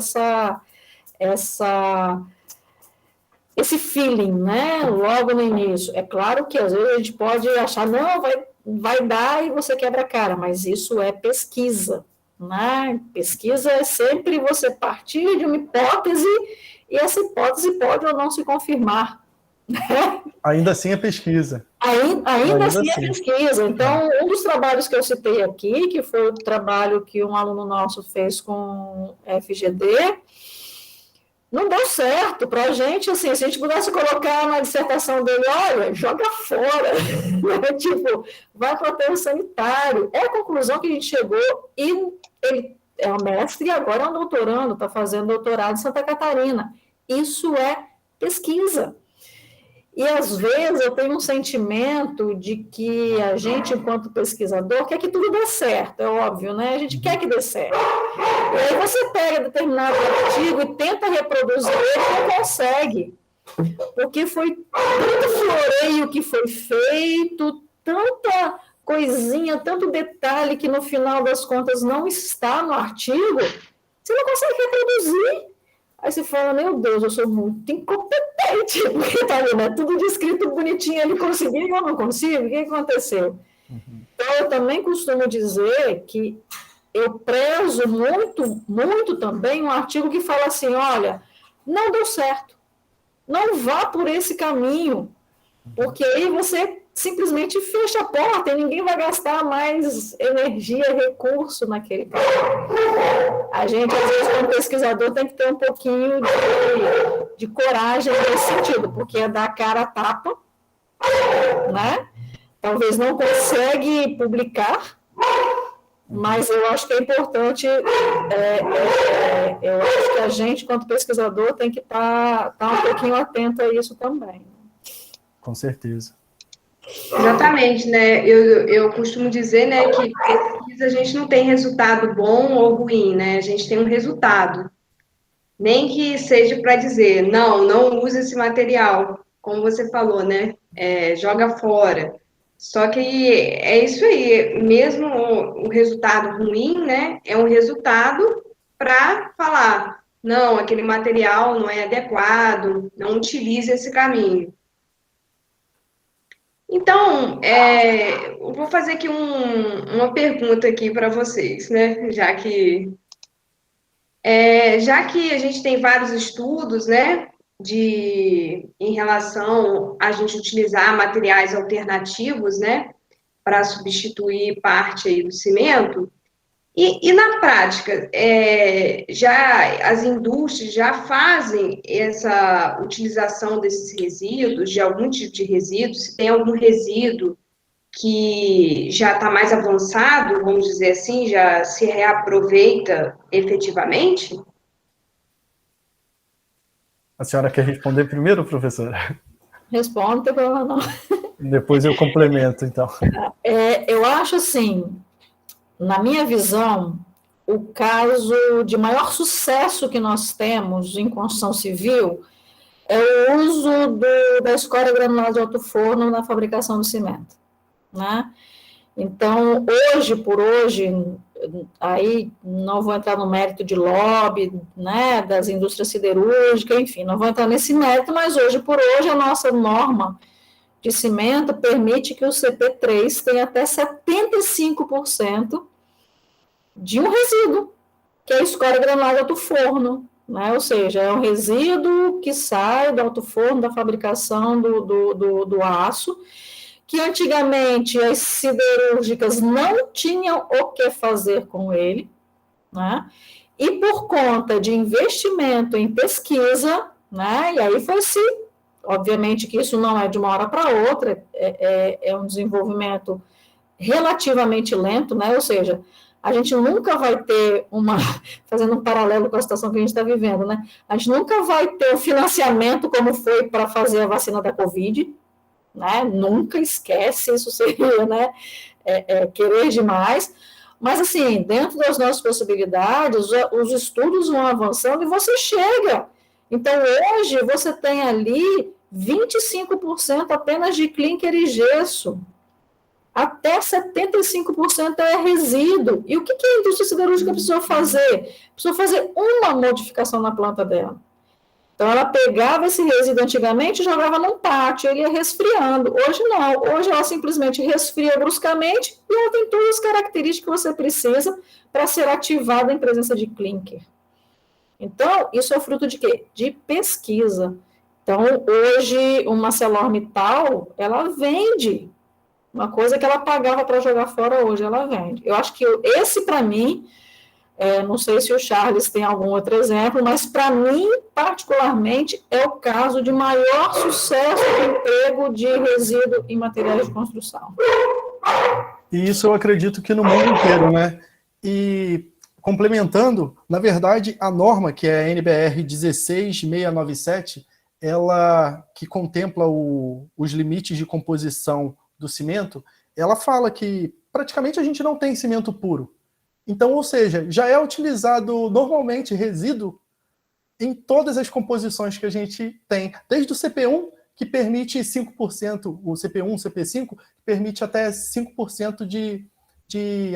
esse feeling, né, logo no início. É claro que às vezes a gente pode achar, não, vai dar e você quebra a cara, mas isso é pesquisa, né? Pesquisa é sempre você partir de uma hipótese e essa hipótese pode ou não se confirmar. Ainda assim é pesquisa. Ainda assim é pesquisa. Então, um dos trabalhos que eu citei aqui, que foi o trabalho que um aluno nosso fez com FGD, não deu certo para a gente, assim, se a gente pudesse colocar na dissertação dele, olha, joga fora, tipo, vai para o aterro sanitário. É a conclusão que a gente chegou, e ele é um mestre e agora é um doutorando, está fazendo doutorado em Santa Catarina. Isso é pesquisa. E, às vezes, eu tenho um sentimento de que a gente, enquanto pesquisador, quer que tudo dê certo, é óbvio, né? A gente quer que dê certo. E aí você pega determinado artigo e tenta reproduzir ele e não consegue. Porque foi tanto floreio que foi feito, tanta coisinha, tanto detalhe que, no final das contas, não está no artigo, você não consegue reproduzir. Aí você fala, meu Deus, eu sou muito incompetente, porque tá vendo, é tudo descrito bonitinho, ele conseguiu e eu não consigo, o que aconteceu? Então, eu também costumo dizer que eu prezo muito, muito também um artigo que fala assim, olha, não deu certo, não vá por esse caminho, porque aí você simplesmente fecha a porta e ninguém vai gastar mais energia, recurso naquele caminho. A gente, às vezes, como pesquisador, tem que ter um pouquinho de coragem nesse sentido, porque é dar a cara a tapa, né? Talvez não consegue publicar, mas eu acho que é importante, eu acho que a gente, quanto pesquisador, tem que estar um pouquinho atento a isso também. Com certeza. Exatamente, né? Eu costumo dizer, né, que pesquisa a gente não tem resultado bom ou ruim, né? A gente tem um resultado. Nem que seja para dizer, não use esse material, como você falou, né? Joga fora. Só que é isso aí, mesmo o resultado ruim, né? É um resultado para falar, não, aquele material não é adequado, não utilize esse caminho. Então, eu vou fazer aqui uma pergunta aqui para vocês, né? Já que a gente tem vários estudos, né, em relação a gente utilizar materiais alternativos, né, para substituir parte aí do cimento, e na prática, já as indústrias já fazem essa utilização desses resíduos, de algum tipo de resíduo, se tem algum resíduo que já está mais avançado, vamos dizer assim, já se reaproveita efetivamente? A senhora quer responder primeiro, professora? Responde, não tem problema não. Depois eu complemento, então. Eu acho assim, na minha visão, o caso de maior sucesso que nós temos em construção civil é o uso da escória granulada de alto forno na fabricação do cimento, né? Então, hoje por hoje, aí não vou entrar no mérito de lobby, né, das indústrias siderúrgicas, enfim, não vou entrar nesse mérito, mas hoje por hoje a nossa norma de cimento permite que o CP3 tenha até 75% de um resíduo, que é a escória granulada do forno, né? Ou seja, é um resíduo que sai do alto forno da fabricação do aço, que antigamente as siderúrgicas não tinham o que fazer com ele, né? E por conta de investimento em pesquisa, né? E aí foi-se, obviamente que isso não é de uma hora para outra, é um desenvolvimento relativamente lento, né? Ou seja, a gente nunca vai ter fazendo um paralelo com a situação que a gente está vivendo, né? A gente nunca vai ter o financiamento como foi para fazer a vacina da Covid, né? Nunca esquece, isso seria, né? Querer demais. Mas, assim, dentro das nossas possibilidades, os estudos vão avançando e você chega. Então, hoje, você tem ali 25% apenas de clinker e gesso. Até 75% é resíduo. E o que a indústria siderúrgica precisou fazer? Precisou fazer uma modificação na planta dela. Então, ela pegava esse resíduo antigamente e jogava num pátio, ele ia resfriando. Hoje não, hoje ela simplesmente resfria bruscamente e ela tem todas as características que você precisa para ser ativada em presença de clinker. Então, isso é fruto de quê? De pesquisa. Então, hoje, uma ArcelorMittal, ela vende uma coisa que ela pagava para jogar fora, hoje ela vende. Eu acho que esse, para mim, não sei se o Charles tem algum outro exemplo, mas para mim, particularmente, é o caso de maior sucesso de emprego de resíduo em materiais de construção. E isso eu acredito que no mundo inteiro, né? E complementando, na verdade, a norma, que é a NBR 16697, ela que contempla os limites de composição do cimento, ela fala que praticamente a gente não tem cimento puro. Então, ou seja, já é utilizado normalmente resíduo em todas as composições que a gente tem, desde o CP1, que permite 5%, o CP1, o CP5, que permite até 5% de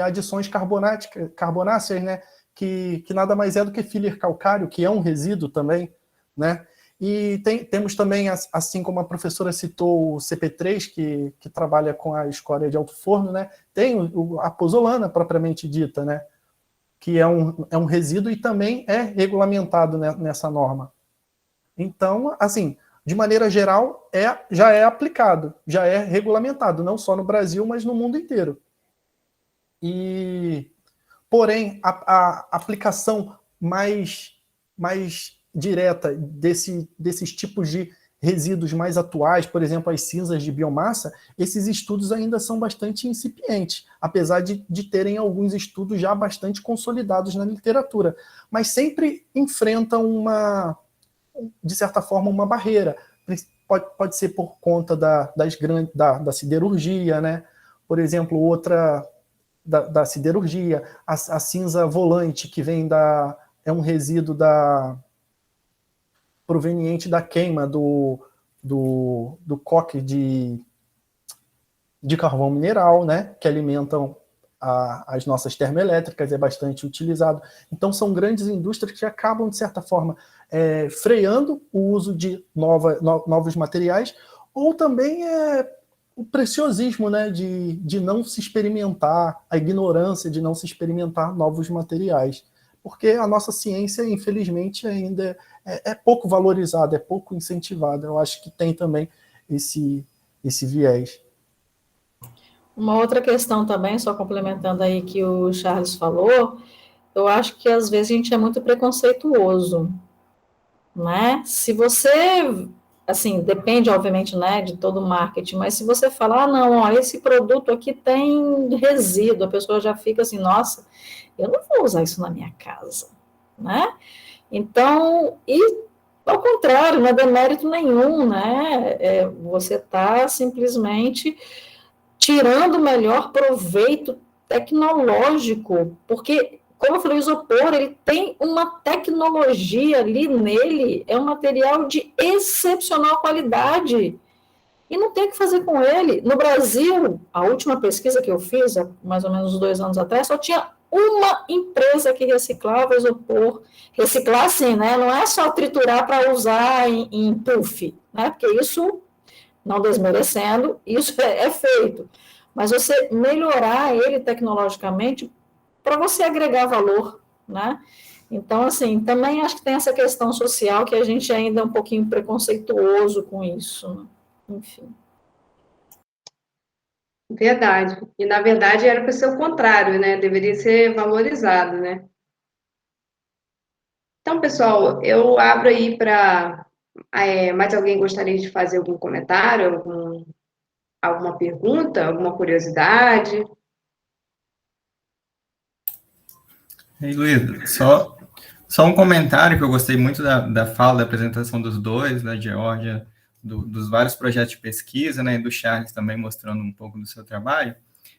adições carbonáceas, né? Que nada mais é do que filler calcário, que é um resíduo também, né? E temos também, assim como a professora citou, o CP3, que trabalha com a escória de alto forno, né? Tem a pozolana, propriamente dita, né? Que é um resíduo e também é regulamentado, né, nessa norma. Então, assim, de maneira geral, já é aplicado, já é regulamentado, não só no Brasil, mas no mundo inteiro. Porém, a aplicação mais direta desses tipos de resíduos mais atuais, por exemplo, as cinzas de biomassa, esses estudos ainda são bastante incipientes, apesar de terem alguns estudos já bastante consolidados na literatura, mas sempre enfrentam de certa forma, uma barreira, pode ser por conta da siderurgia, né? Por exemplo, outra da siderurgia, a cinza volante, que é um resíduo proveniente da queima do coque de carvão mineral, né? Que alimentam as nossas termoelétricas, é bastante utilizado. Então, são grandes indústrias que acabam, de certa forma, freando o uso de novos materiais, ou também o preciosismo, né, de não se experimentar, a ignorância de não se experimentar novos materiais. Porque a nossa ciência, infelizmente, ainda é pouco valorizada, é pouco incentivada. Eu acho que tem também esse viés. Uma outra questão também, só complementando aí que o Charles falou, eu acho que às vezes a gente é muito preconceituoso, né? Se você, assim, depende obviamente, né, de todo o marketing, mas se você falar, não, ó, esse produto aqui tem resíduo, a pessoa já fica assim, nossa, eu não vou usar isso na minha casa, né? Então, e ao contrário, não é demérito nenhum, né? Você está simplesmente tirando o melhor proveito tecnológico, porque, como eu falei, o isopor, ele tem uma tecnologia ali nele, é um material de excepcional qualidade, e não tem o que fazer com ele. No Brasil, a última pesquisa que eu fiz, há mais ou menos 2 anos atrás, só tinha uma empresa que reciclava isopor. Reciclar, assim, né? Não é só triturar para usar em puff, né? Porque isso, não desmerecendo, isso é feito. Mas você melhorar ele tecnologicamente para você agregar valor, né? Então, assim, também acho que tem essa questão social que a gente ainda é um pouquinho preconceituoso com isso, né? Enfim. Verdade. E, na verdade, era para ser o contrário, né? Deveria ser valorizado, né? Então, pessoal, eu abro aí para mais alguém gostaria de fazer algum comentário, alguma pergunta, alguma curiosidade? Ei, Luísa, só um comentário que eu gostei muito da fala, da apresentação dos dois, da Geórgia, dos vários projetos de pesquisa, né, e do Charles também mostrando um pouco do seu trabalho.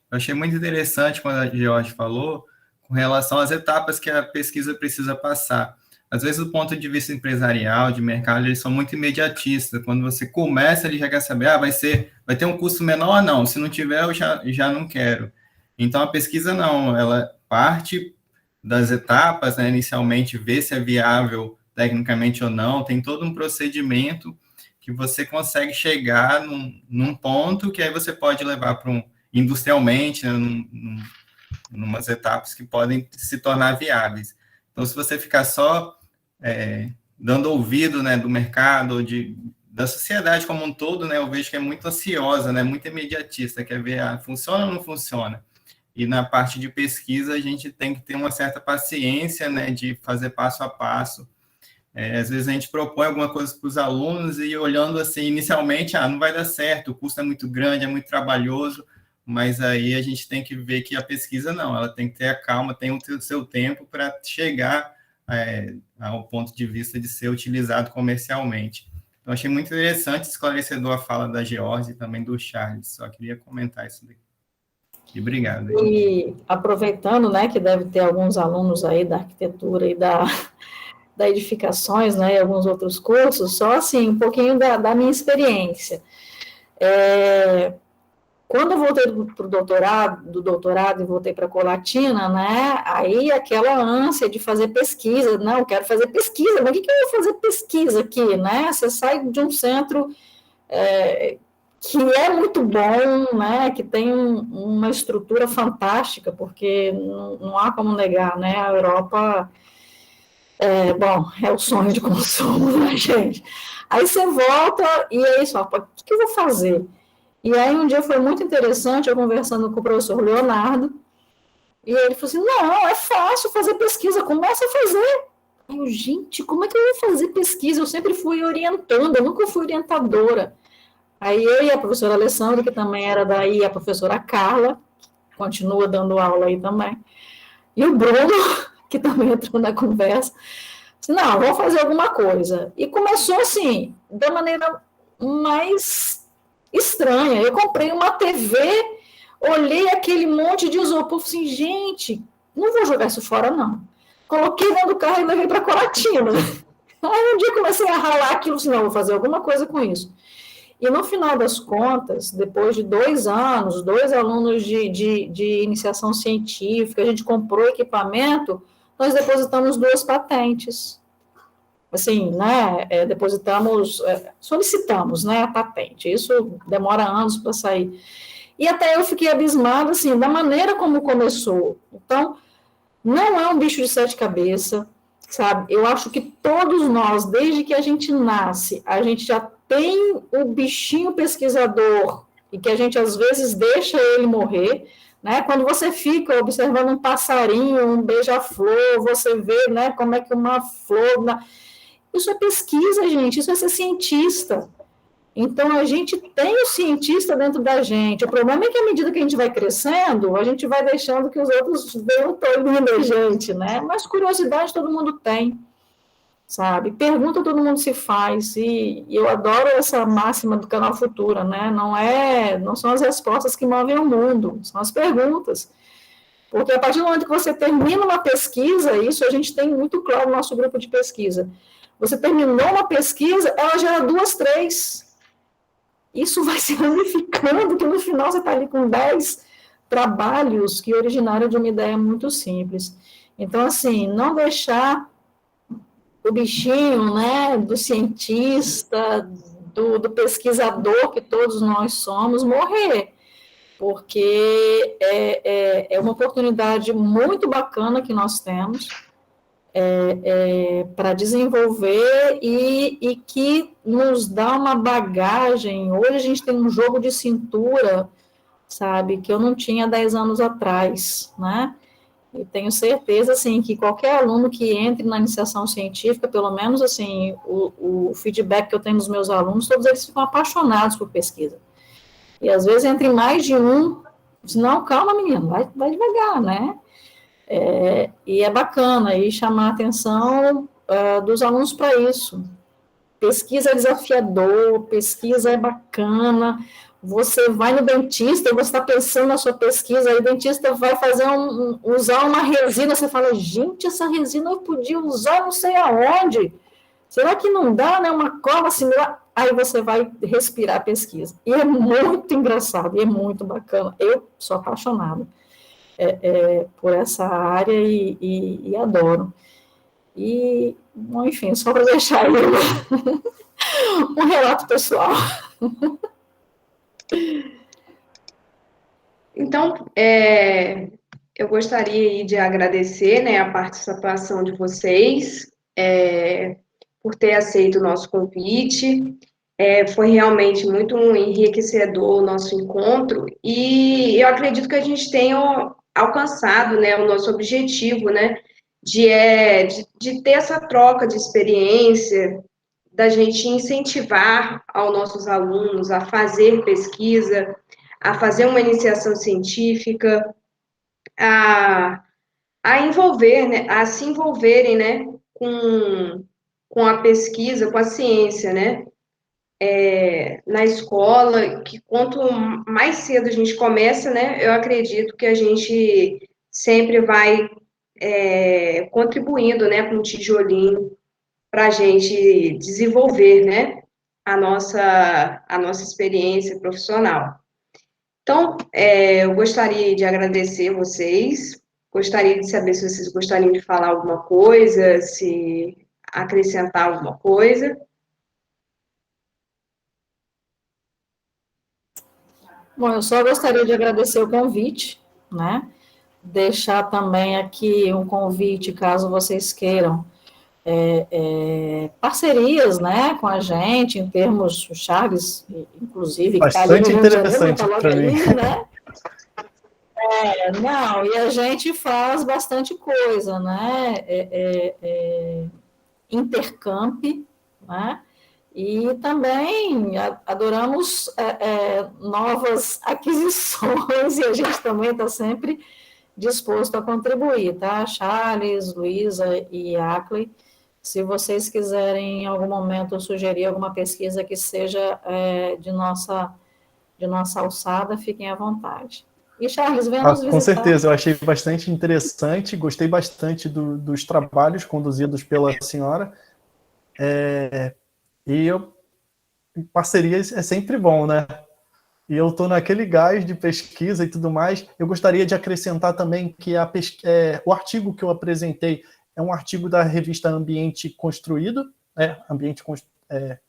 Eu achei muito interessante quando a Geórgia falou com relação às etapas que a pesquisa precisa passar. Às vezes, do ponto de vista empresarial, de mercado, eles são muito imediatistas. Quando você começa, ele já quer saber, vai ter um custo menor ou não? Se não tiver, eu já não quero. Então, a pesquisa não, ela parte das etapas, né, inicialmente, ver se é viável tecnicamente ou não, tem todo um procedimento que você consegue chegar num ponto que aí você pode levar para industrialmente, né, numas etapas que podem se tornar viáveis. Então, se você ficar só dando ouvido, né, do mercado, da sociedade como um todo, né, eu vejo que é muito ansiosa, né, muito imediatista, quer ver, funciona ou não funciona? E na parte de pesquisa, a gente tem que ter uma certa paciência, né, de fazer passo a passo. Às vezes a gente propõe alguma coisa para os alunos e olhando assim, inicialmente, não vai dar certo, o custo é muito grande, é muito trabalhoso, mas aí a gente tem que ver que a pesquisa não, ela tem que ter a calma, tem o seu tempo para chegar ao ponto de vista de ser utilizado comercialmente. Então, achei muito interessante, esclarecedor a fala da Geórgia e também do Charles, só queria comentar isso daqui. E obrigado. E aproveitando, né, que deve ter alguns alunos aí da arquitetura e da edificações, né, e alguns outros cursos, só assim, um pouquinho da minha experiência. Quando eu voltei do doutorado e voltei para a Colatina, né, aí aquela ânsia de fazer pesquisa, não, eu quero fazer pesquisa, mas o que eu vou fazer pesquisa aqui, né? Você sai de um centro que é muito bom, né, que tem uma estrutura fantástica, porque não há como negar, né, a Europa, é o sonho de consumo, né, gente? Aí você volta e aí só, o que eu vou fazer? E aí um dia foi muito interessante, eu conversando com o professor Leonardo, e ele falou assim, não, é fácil fazer pesquisa, começa a fazer. Aí eu, gente, como é que eu vou fazer pesquisa? Eu sempre fui orientando, eu nunca fui orientadora. Aí eu e a professora Alessandra, que também era daí, a professora Carla, que continua dando aula aí também, e o Bruno, que também entrou na conversa, disse, não, vamos fazer alguma coisa. E começou assim, da maneira mais estranha. Eu comprei uma TV, olhei aquele monte de isopor, falei assim, gente, não vou jogar isso fora, não. Coloquei dentro do carro e levei para Colatina. Aí um dia comecei a ralar aquilo, assim, não, vou fazer alguma coisa com isso. E no final das contas, depois de 2 anos, 2 alunos de iniciação científica, a gente comprou equipamento, nós depositamos 2 patentes. Assim, né, solicitamos, né, a patente. Isso demora anos para sair. E até eu fiquei abismada, assim, da maneira como começou. Então, não é um bicho de 7 cabeças, sabe? Eu acho que todos nós, desde que a gente nasce, a gente já tem o bichinho pesquisador e que a gente, às vezes, deixa ele morrer, né? Quando você fica observando um passarinho, um beija-flor, você vê, né, como é que uma flor... Isso é pesquisa, gente, isso é ser cientista. Então, a gente tem o cientista dentro da gente. O problema é que, à medida que a gente vai crescendo, a gente vai deixando que os outros venham tolhindo a gente, né? Mas curiosidade todo mundo tem, sabe? Pergunta todo mundo se faz. E eu adoro essa máxima do Canal Futura, né? Não são as respostas que movem o mundo, são as perguntas. Porque a partir do momento que você termina uma pesquisa, isso a gente tem muito claro no nosso grupo de pesquisa. Você terminou uma pesquisa, ela gera 2, 3. Isso vai se ramificando, que no final você está ali com 10 trabalhos que originaram de uma ideia muito simples. Então, assim, não deixar o bichinho, né, do cientista, do pesquisador que todos nós somos, morrer, porque é uma oportunidade muito bacana que nós temos para desenvolver e que nos dá uma bagagem. Hoje a gente tem um jogo de cintura, sabe, que eu não tinha 10 anos atrás, né? E tenho certeza, assim, que qualquer aluno que entre na iniciação científica, pelo menos, assim, o feedback que eu tenho dos meus alunos, todos eles ficam apaixonados por pesquisa. E às vezes entre mais de um, não, calma, menino, vai devagar, né? E é bacana e chamar a atenção dos alunos para isso. Pesquisa é desafiador, pesquisa é bacana. Você vai no dentista e você está pensando na sua pesquisa, aí o dentista vai usar uma resina, você fala, gente, essa resina eu podia usar não sei aonde. Será que não dá, né, uma cola similar? Aí você vai respirar a pesquisa. E é muito engraçado, e é muito bacana. Eu sou apaixonada por essa área e adoro. E, bom, enfim, só para deixar aí um relato pessoal. Então, eu gostaria aí de agradecer, né, a participação de vocês, por ter aceito o nosso convite. Foi realmente muito enriquecedor o nosso encontro e eu acredito que a gente tenha alcançado, né, o nosso objetivo, né, de ter essa troca de experiência, da gente incentivar aos nossos alunos a fazer pesquisa, a fazer uma iniciação científica, a envolver, né, a se envolverem, né, com a pesquisa, com a ciência, né, na escola, que quanto mais cedo a gente começa, né, eu acredito que a gente sempre vai contribuindo, né, com um tijolinho para a gente desenvolver, né, a nossa experiência profissional. Então, eu gostaria de agradecer vocês, gostaria de saber se vocês gostariam de falar alguma coisa, se acrescentar alguma coisa. Bom, eu só gostaria de agradecer o convite, né? Deixar também aqui um convite, caso vocês queiram, parcerias, né, com a gente, em termos, o Charles, inclusive, bastante interessante para mim. Né? Não, e a gente faz bastante coisa, né? Intercamp, né? E também adoramos novas aquisições e a gente também está sempre disposto a contribuir, tá? Charles, Luísa e Ackley Se vocês quiserem, em algum momento, sugerir alguma pesquisa que seja de nossa alçada, fiquem à vontade. E, Charles, venha nos visitar. Com certeza, eu achei bastante interessante, gostei bastante dos trabalhos conduzidos pela senhora. Parcerias é sempre bom, né? E eu estou naquele gás de pesquisa e tudo mais. Eu gostaria de acrescentar também que o artigo que eu apresentei é um artigo da revista Ambiente Construído,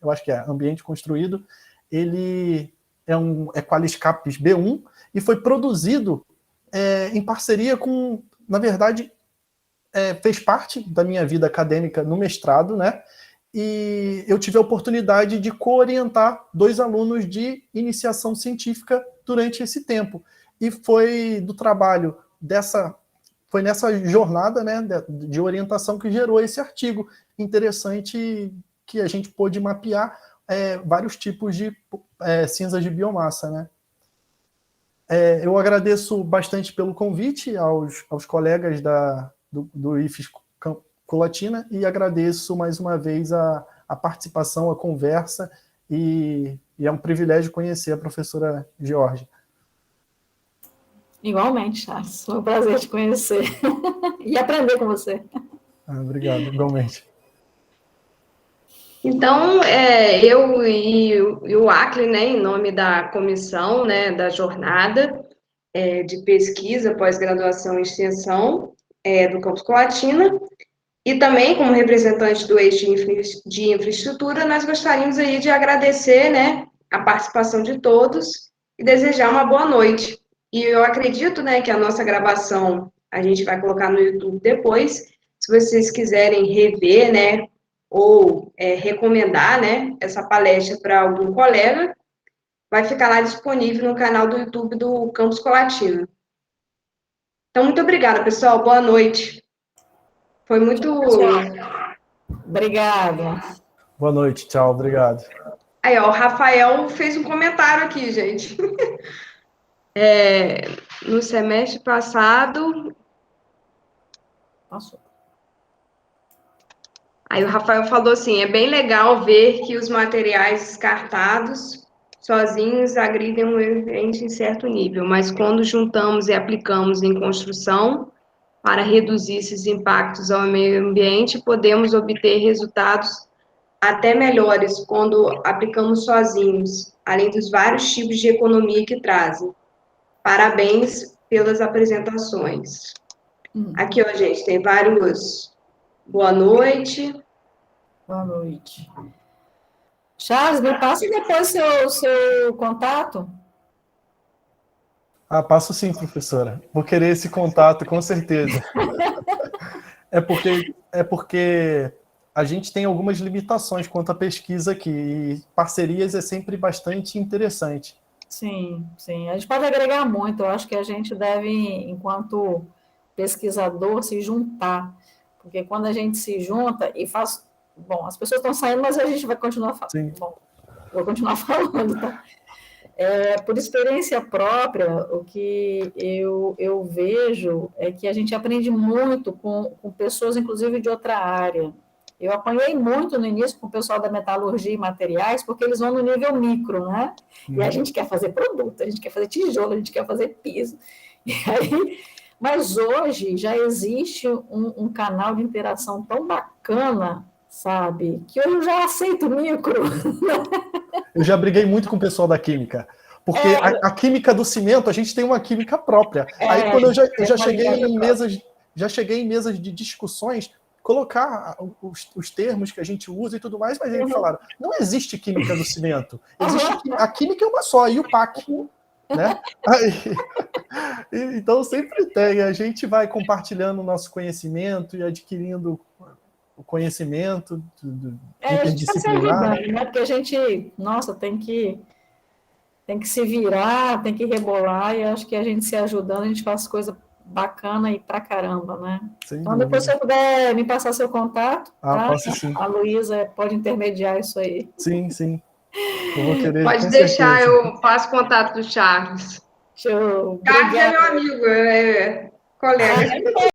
eu acho que é Ambiente Construído. Ele é Qualiscapes B1 e foi produzido em parceria com, na verdade, fez parte da minha vida acadêmica no mestrado, né? E eu tive a oportunidade de co-orientar 2 alunos de iniciação científica durante esse tempo. E foi do trabalho foi nessa jornada, né, de orientação que gerou esse artigo interessante, que a gente pôde mapear vários tipos de cinzas de biomassa, né? Eu agradeço bastante pelo convite aos colegas do IFES Colatina e agradeço mais uma vez a participação, a conversa, e é um privilégio conhecer a professora Georgia. Igualmente, Charles. Foi um prazer te conhecer e aprender com você. Obrigado, igualmente. Então, eu e o Acre, né, em nome da comissão, né, da jornada de pesquisa, pós-graduação e extensão do Campus Colatina, e também como representante do eixo de infraestrutura, nós gostaríamos aí de agradecer, né, a participação de todos e desejar uma boa noite. E eu acredito, né, que a nossa gravação a gente vai colocar no YouTube depois. Se vocês quiserem rever, né, ou recomendar, né, essa palestra para algum colega, vai ficar lá disponível no canal do YouTube do Campus Colatina. Então, muito obrigada, pessoal. Boa noite. Foi muito... Obrigada. Boa noite, tchau, obrigado. Aí, ó, o Rafael fez um comentário aqui, gente. No semestre passado... Passou. Aí o Rafael falou assim, é bem legal ver que os materiais descartados sozinhos agridem o meio ambiente em certo nível, mas quando juntamos e aplicamos em construção para reduzir esses impactos ao meio ambiente, podemos obter resultados até melhores quando aplicamos sozinhos, além dos vários tipos de economia que trazem. Parabéns pelas apresentações. Aqui, ó, gente, tem vários... Boa noite. Boa noite. Charles, me passa depois seu contato. Passo sim, professora. Vou querer esse contato, com certeza. É porque a gente tem algumas limitações quanto à pesquisa aqui, e parcerias é sempre bastante interessante. Sim, sim. A gente pode agregar muito. Eu acho que a gente deve, enquanto pesquisador, se juntar. Porque quando a gente se junta e faz... Bom, as pessoas estão saindo, mas a gente vai continuar falando. Sim. Bom, vou continuar falando, tá? Por experiência própria, o que eu vejo é que a gente aprende muito com pessoas, inclusive, de outra área. Eu apanhei muito no início com o pessoal da metalurgia e materiais, porque eles vão no nível micro, né? E a gente quer fazer produto, a gente quer fazer tijolo, a gente quer fazer piso. E aí... Mas hoje já existe um canal de interação tão bacana, sabe? Que eu já aceito micro. Eu já briguei muito com o pessoal da química, porque a química do cimento, a gente tem uma química própria. Aí quando eu já cheguei em mesas de discussões, colocar os termos que a gente usa e tudo mais, mas eles falaram, não existe química do cimento. A química é uma só, e o PAC. Né? Então sempre tem, a gente vai compartilhando o nosso conhecimento e adquirindo o conhecimento interdisciplinar. A gente né? Porque a gente, nossa, tem que se virar, tem que rebolar, e acho que a gente se ajudando, a gente faz coisa bacana e pra caramba, né? Sem então, dúvida. depois se você puder me passar seu contato, tá? Posso sim. A Luísa pode intermediar isso aí. Sim, sim. Eu vou querer, pode deixar, certeza. Eu passo contato do Charles. Show. Charles é meu amigo, colega.